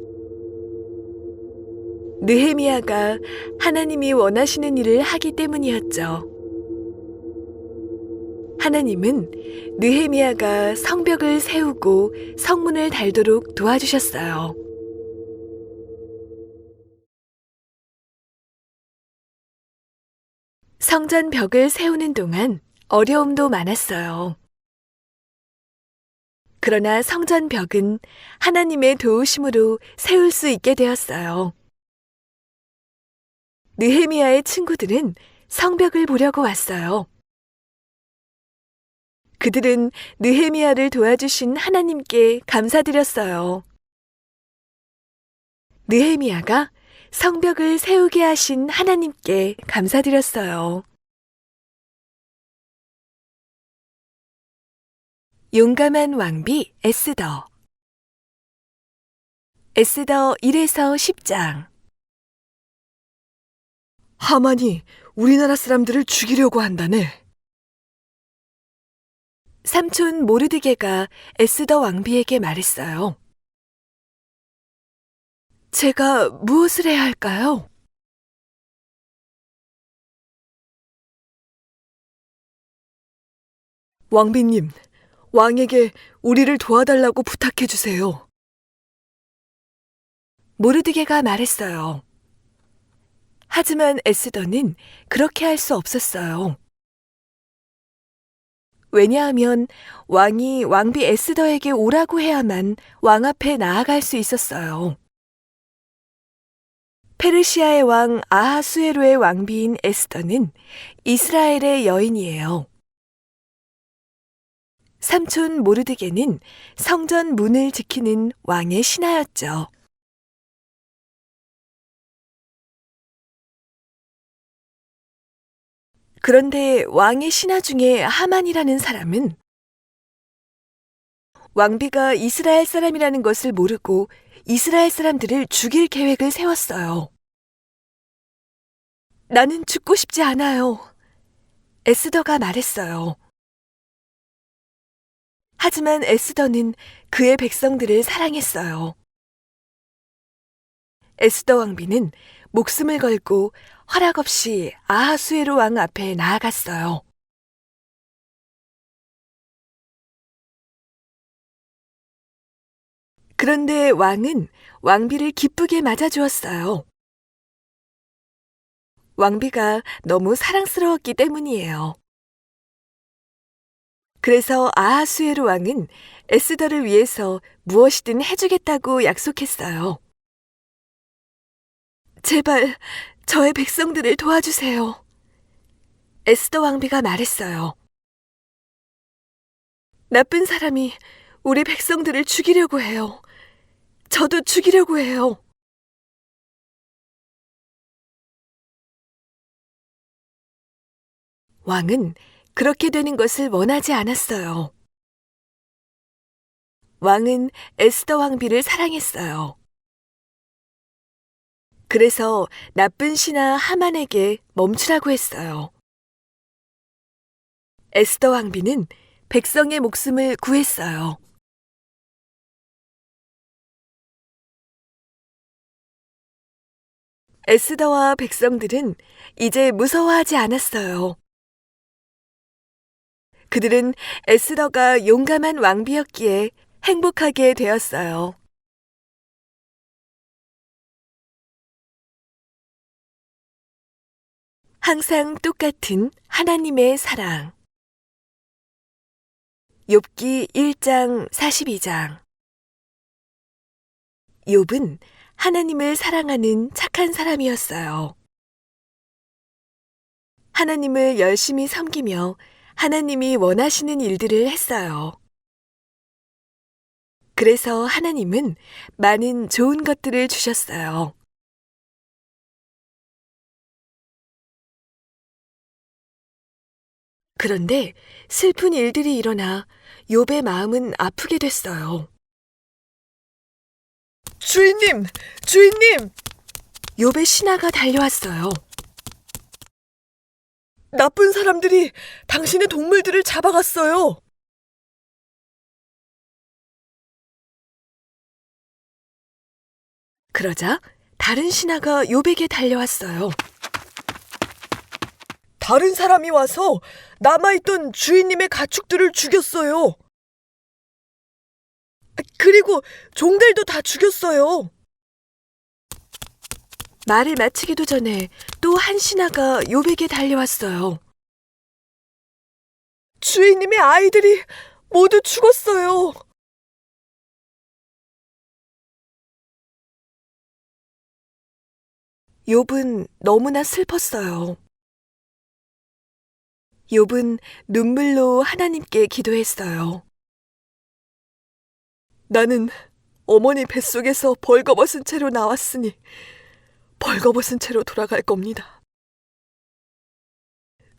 [SPEAKER 1] 느헤미야가 하나님이 원하시는 일을 하기 때문이었죠. 하나님은 느헤미야가 성벽을 세우고 성문을 달도록 도와주셨어요. 성전 벽을 세우는 동안 어려움도 많았어요. 그러나 성전 벽은 하나님의 도우심으로 세울 수 있게 되었어요. 느헤미야의 친구들은 성벽을 보려고 왔어요. 그들은 느헤미야를 도와주신 하나님께 감사드렸어요. 느헤미야가 성벽을 세우게 하신 하나님께 감사드렸어요. 용감한 왕비 에스더. 에스더 1에서 10장. 하만이 우리나라 사람들을 죽이려고 한다네. 삼촌 모르드게가 에스더 왕비에게 말했어요. 제가 무엇을 해야 할까요? 왕비님, 왕에게 우리를 도와달라고 부탁해 주세요. 모르드게가 말했어요. 하지만 에스더는 그렇게 할 수 없었어요. 왜냐하면 왕이 왕비 에스더에게 오라고 해야만 왕 앞에 나아갈 수 있었어요. 페르시아의 왕 아하수에로의 왕비인 에스더는 이스라엘의 여인이에요. 삼촌 모르드게는 성전 문을 지키는 왕의 신하였죠. 그런데 왕의 신하 중에 하만이라는 사람은 왕비가 이스라엘 사람이라는 것을 모르고 이스라엘 사람들을 죽일 계획을 세웠어요. 나는 죽고 싶지 않아요. 에스더가 말했어요. 하지만 에스더는 그의 백성들을 사랑했어요. 에스더 왕비는 목숨을 걸고 허락 없이 아하수에로 왕 앞에 나아갔어요. 그런데 왕은 왕비를 기쁘게 맞아주었어요. 왕비가 너무 사랑스러웠기 때문이에요. 그래서 아하수에로 왕은 에스더를 위해서 무엇이든 해주겠다고 약속했어요. 제발 저의 백성들을 도와주세요. 에스더 왕비가 말했어요. 나쁜 사람이 우리 백성들을 죽이려고 해요. 저도 죽이려고 해요. 왕은 그렇게 되는 것을 원하지 않았어요. 왕은 에스더 왕비를 사랑했어요. 그래서 나쁜 신하 하만에게 멈추라고 했어요. 에스더 왕비는 백성의 목숨을 구했어요. 에스더와 백성들은 이제 무서워하지 않았어요. 그들은 에스더가 용감한 왕비였기에 행복하게 되었어요. 항상 똑같은 하나님의 사랑. 욥기 1장 42장. 욥은 하나님을 사랑하는 착한 사람이었어요. 하나님을 열심히 섬기며 하나님이 원하시는 일들을 했어요. 그래서 하나님은 많은 좋은 것들을 주셨어요. 그런데 슬픈 일들이 일어나 욥의 마음은 아프게 됐어요. 주인님! 주인님! 욥의 신하가 달려왔어요. 나쁜 사람들이 당신의 동물들을 잡아갔어요. 그러자 다른 신하가 욥에게 달려왔어요. 다른 사람이 와서 남아있던 주인님의 가축들을 죽였어요. 그리고 종들도 다 죽였어요. 말을 마치기도 전에 또 한 신하가 욥에게 달려왔어요. 주인님의 아이들이 모두 죽었어요. 욥은 너무나 슬펐어요. 욥은 눈물로 하나님께 기도했어요. 나는 어머니 뱃속에서 벌거벗은 채로 나왔으니 벌거벗은 채로 돌아갈 겁니다.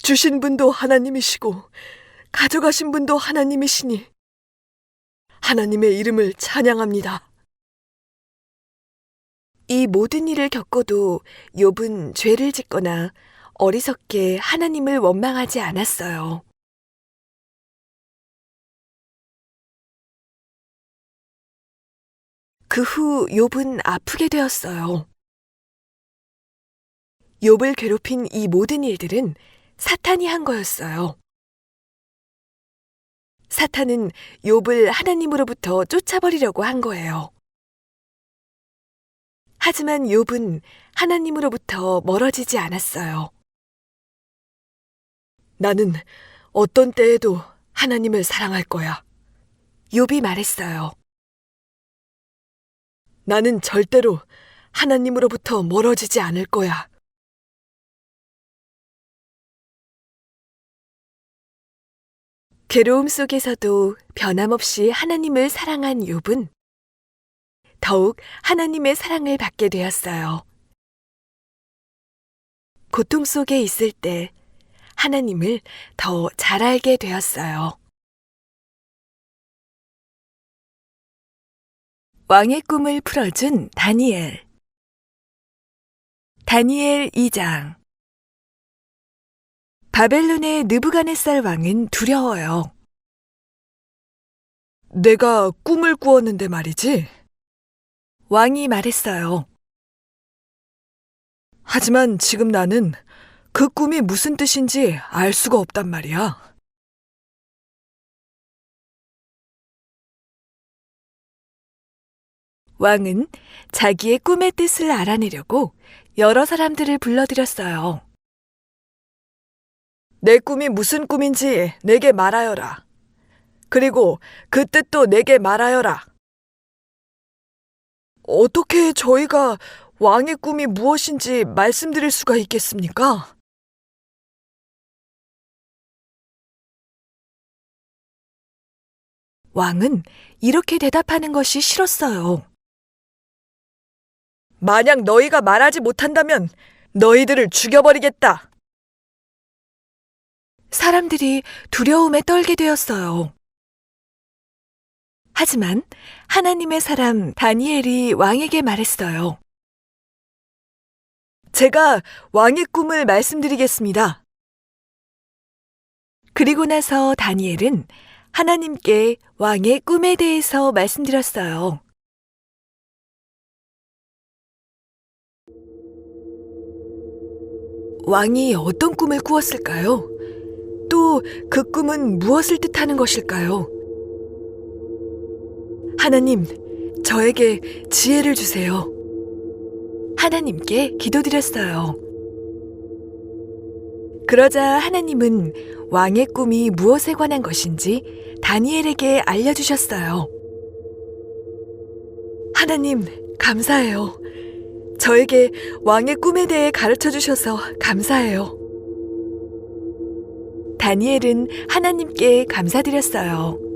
[SPEAKER 1] 주신 분도 하나님이시고 가져가신 분도 하나님이시니 하나님의 이름을 찬양합니다. 이 모든 일을 겪어도 욥은 죄를 짓거나 어리석게 하나님을 원망하지 않았어요. 그 후 욥은 아프게 되었어요. 욥을 괴롭힌 이 모든 일들은 사탄이 한 거였어요. 사탄은 욥을 하나님으로부터 쫓아버리려고 한 거예요. 하지만 욥은 하나님으로부터 멀어지지 않았어요. 나는 어떤 때에도 하나님을 사랑할 거야. 욥이 말했어요. 나는 절대로 하나님으로부터 멀어지지 않을 거야. 괴로움 속에서도 변함없이 하나님을 사랑한 욥은 더욱 하나님의 사랑을 받게 되었어요. 고통 속에 있을 때 하나님을 더 잘 알게 되었어요. 왕의 꿈을 풀어준 다니엘. 다니엘 2장. 바벨론의 느부갓네살 왕은 두려워요. 내가 꿈을 꾸었는데 말이지. 왕이 말했어요. 하지만 지금 나는 그 꿈이 무슨 뜻인지 알 수가 없단 말이야. 왕은 자기의 꿈의 뜻을 알아내려고 여러 사람들을 불러들였어요. 내 꿈이 무슨 꿈인지 내게 말하여라. 그리고 그 뜻도 내게 말하여라. 어떻게 저희가 왕의 꿈이 무엇인지 말씀드릴 수가 있겠습니까? 왕은 이렇게 대답하는 것이 싫었어요. 만약 너희가 말하지 못한다면 너희들을 죽여버리겠다. 사람들이 두려움에 떨게 되었어요. 하지만 하나님의 사람 다니엘이 왕에게 말했어요. 제가 왕의 꿈을 말씀드리겠습니다. 그리고 나서 다니엘은 하나님께 왕의 꿈에 대해서 말씀드렸어요. 왕이 어떤 꿈을 꾸었을까요? 또 그 꿈은 무엇을 뜻하는 것일까요? 하나님, 저에게 지혜를 주세요. 하나님께 기도드렸어요. 그러자 하나님은 왕의 꿈이 무엇에 관한 것인지 다니엘에게 알려주셨어요. 하나님, 감사해요. 저에게 왕의 꿈에 대해 가르쳐 주셔서 감사해요. 다니엘은 하나님께 감사드렸어요.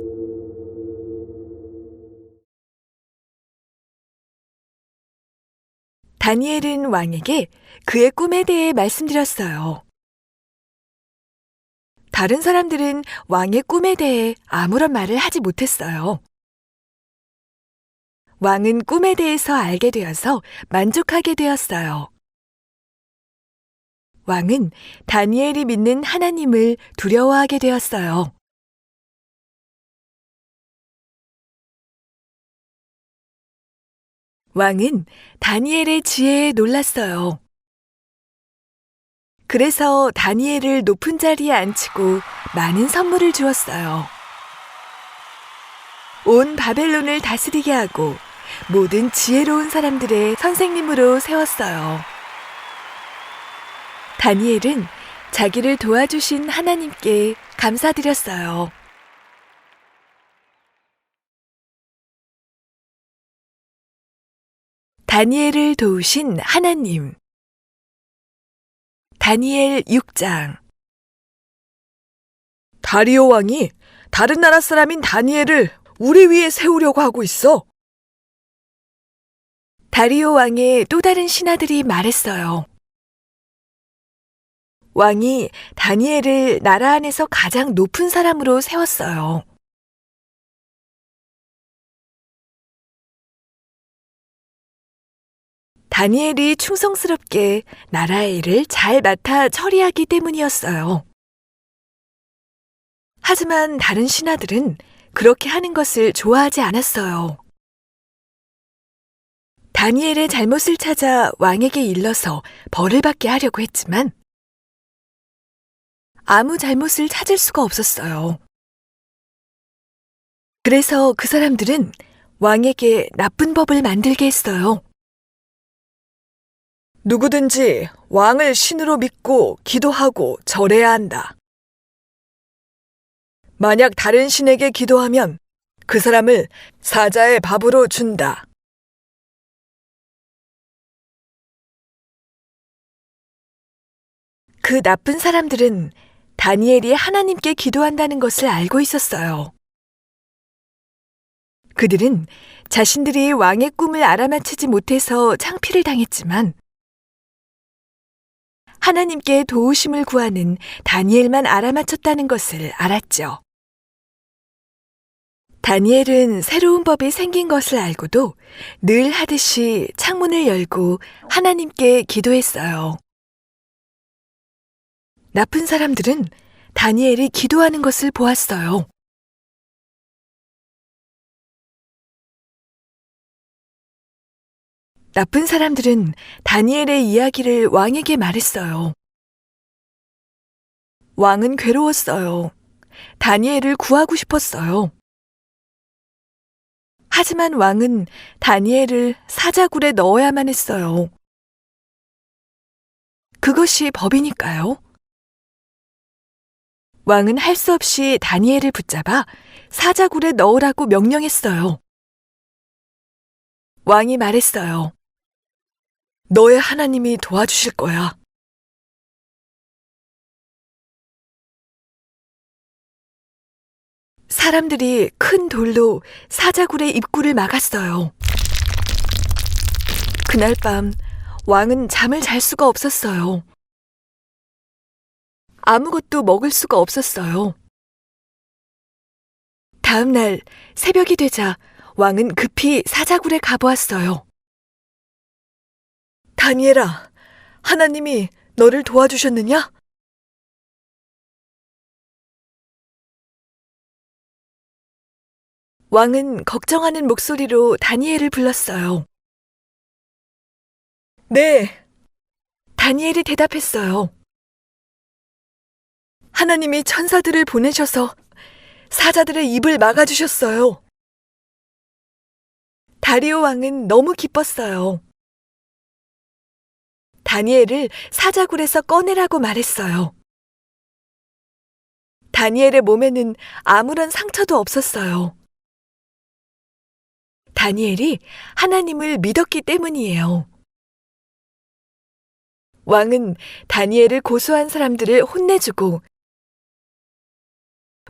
[SPEAKER 1] 다니엘은 왕에게 그의 꿈에 대해 말씀드렸어요. 다른 사람들은 왕의 꿈에 대해 아무런 말을 하지 못했어요. 왕은 꿈에 대해서 알게 되어서 만족하게 되었어요. 왕은 다니엘이 믿는 하나님을 두려워하게 되었어요. 왕은 다니엘의 지혜에 놀랐어요. 그래서 다니엘을 높은 자리에 앉히고 많은 선물을 주었어요. 온 바벨론을 다스리게 하고 모든 지혜로운 사람들의 선생님으로 세웠어요. 다니엘은 자기를 도와주신 하나님께 감사드렸어요. 다니엘을 도우신 하나님. 다니엘 6장. 다리오 왕이 다른 나라 사람인 다니엘을 우리 위에 세우려고 하고 있어. 다리오 왕의 또 다른 신하들이 말했어요. 왕이 다니엘을 나라 안에서 가장 높은 사람으로 세웠어요. 다니엘이 충성스럽게 나라의 일을 잘 맡아 처리하기 때문이었어요. 하지만 다른 신하들은 그렇게 하는 것을 좋아하지 않았어요. 다니엘의 잘못을 찾아 왕에게 일러서 벌을 받게 하려고 했지만 아무 잘못을 찾을 수가 없었어요. 그래서 그 사람들은 왕에게 나쁜 법을 만들게 했어요. 누구든지 왕을 신으로 믿고 기도하고 절해야 한다. 만약 다른 신에게 기도하면 그 사람을 사자의 밥으로 준다. 그 나쁜 사람들은 다니엘이 하나님께 기도한다는 것을 알고 있었어요. 그들은 자신들이 왕의 꿈을 알아맞히지 못해서 창피를 당했지만 하나님께 도우심을 구하는 다니엘만 알아맞혔다는 것을 알았죠. 다니엘은 새로운 법이 생긴 것을 알고도 늘 하듯이 창문을 열고 하나님께 기도했어요. 나쁜 사람들은 다니엘이 기도하는 것을 보았어요. 나쁜 사람들은 다니엘의 이야기를 왕에게 말했어요. 왕은 괴로웠어요. 다니엘을 구하고 싶었어요. 하지만 왕은 다니엘을 사자굴에 넣어야만 했어요. 그것이 법이니까요. 왕은 할 수 없이 다니엘을 붙잡아 사자굴에 넣으라고 명령했어요. 왕이 말했어요. 너의 하나님이 도와주실 거야. 사람들이 큰 돌로 사자굴의 입구를 막았어요. 그날 밤 왕은 잠을 잘 수가 없었어요. 아무것도 먹을 수가 없었어요. 다음 날 새벽이 되자 왕은 급히 사자굴에 가보았어요. 다니엘아, 하나님이 너를 도와주셨느냐? 왕은 걱정하는 목소리로 다니엘을 불렀어요. 네, 다니엘이 대답했어요. 하나님이 천사들을 보내셔서 사자들의 입을 막아주셨어요. 다리오 왕은 너무 기뻤어요. 다니엘을 사자굴에서 꺼내라고 말했어요. 다니엘의 몸에는 아무런 상처도 없었어요. 다니엘이 하나님을 믿었기 때문이에요. 왕은 다니엘을 고소한 사람들을 혼내주고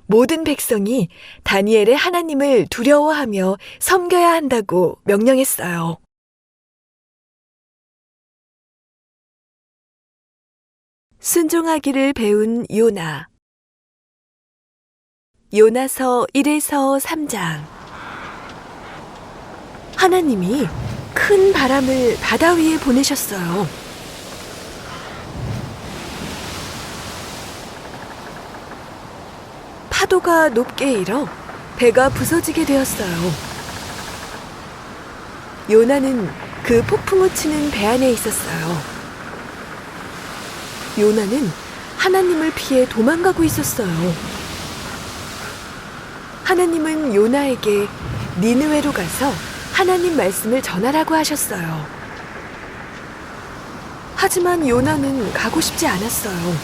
[SPEAKER 1] 모든 백성이 다니엘의 하나님을 두려워하며 섬겨야 한다고 명령했어요. 순종하기를 배운 요나. 요나서 1에서 3장. 하나님이 큰 바람을 바다 위에 보내셨어요. 파도가 높게 일어 배가 부서지게 되었어요. 요나는 그 폭풍우 치는 배 안에 있었어요. 요나는 하나님을 피해 도망가고 있었어요. 하나님은 요나에게 니느웨로 가서 하나님 말씀을 전하라고 하셨어요. 하지만 요나는 가고 싶지 않았어요.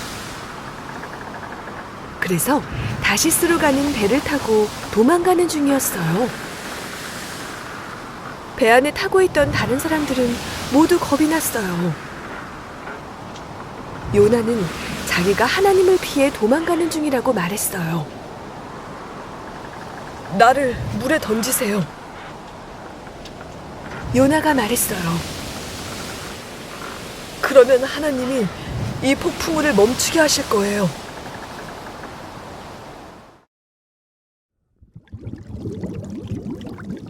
[SPEAKER 1] 그래서 다시스로 가는 배를 타고 도망가는 중이었어요. 배 안에 타고 있던 다른 사람들은 모두 겁이 났어요. 요나는 자기가 하나님을 피해 도망가는 중이라고 말했어요. 나를 물에 던지세요. 요나가 말했어요. 그러면 하나님이 이 폭풍우를 멈추게 하실 거예요.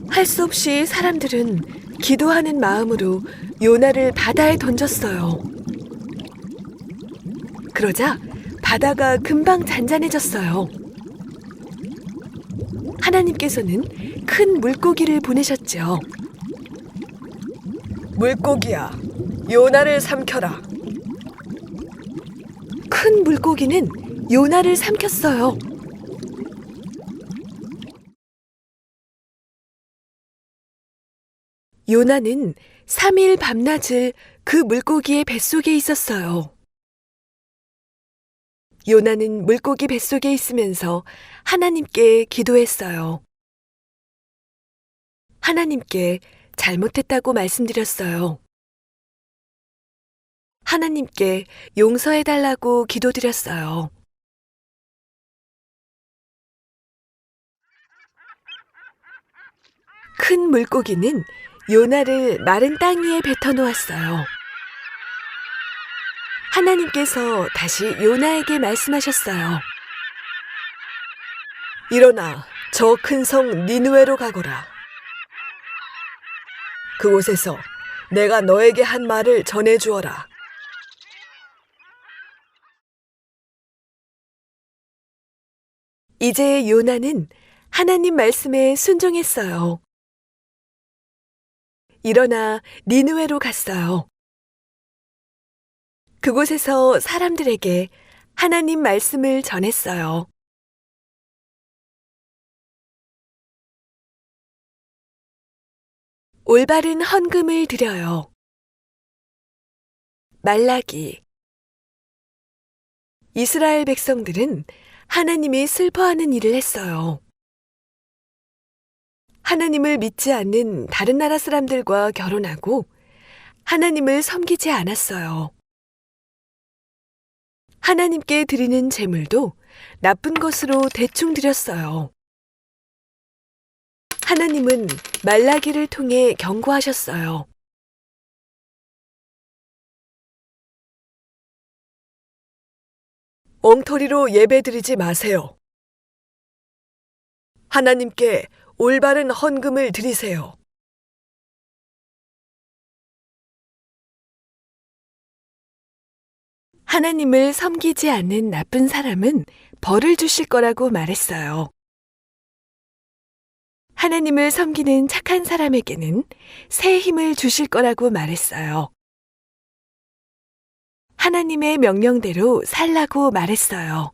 [SPEAKER 1] 할 수 없이 사람들은 기도하는 마음으로 요나를 바다에 던졌어요. 그러자 바다가 금방 잔잔해졌어요. 하나님께서는 큰 물고기를 보내셨죠. 물고기야, 요나를 삼켜라. 큰 물고기는 요나를 삼켰어요. 요나는 3일 밤낮을 그 물고기의 뱃속에 있었어요. 요나는 물고기 뱃속에 있으면서 하나님께 기도했어요. 하나님께 잘못했다고 말씀드렸어요. 하나님께 용서해달라고 기도드렸어요. 큰 물고기는 요나를 마른 땅 위에 뱉어 놓았어요. 하나님께서 다시 요나에게 말씀하셨어요. 일어나 저 큰 성 니느웨로 가거라. 그곳에서 내가 너에게 한 말을 전해 주어라. 이제 요나는 하나님 말씀에 순종했어요. 일어나 니느웨로 갔어요. 그곳에서 사람들에게 하나님 말씀을 전했어요. 올바른 헌금을 드려요. 말라기. 이스라엘 백성들은 하나님이 슬퍼하는 일을 했어요. 하나님을 믿지 않는 다른 나라 사람들과 결혼하고 하나님을 섬기지 않았어요. 하나님께 드리는 제물도 나쁜 것으로 대충 드렸어요. 하나님은 말라기를 통해 경고하셨어요. 엉터리로 예배드리지 마세요. 하나님께 올바른 헌금을 드리세요. 하나님을 섬기지 않는 나쁜 사람은 벌을 주실 거라고 말했어요. 하나님을 섬기는 착한 사람에게는 새 힘을 주실 거라고 말했어요. 하나님의 명령대로 살라고 말했어요.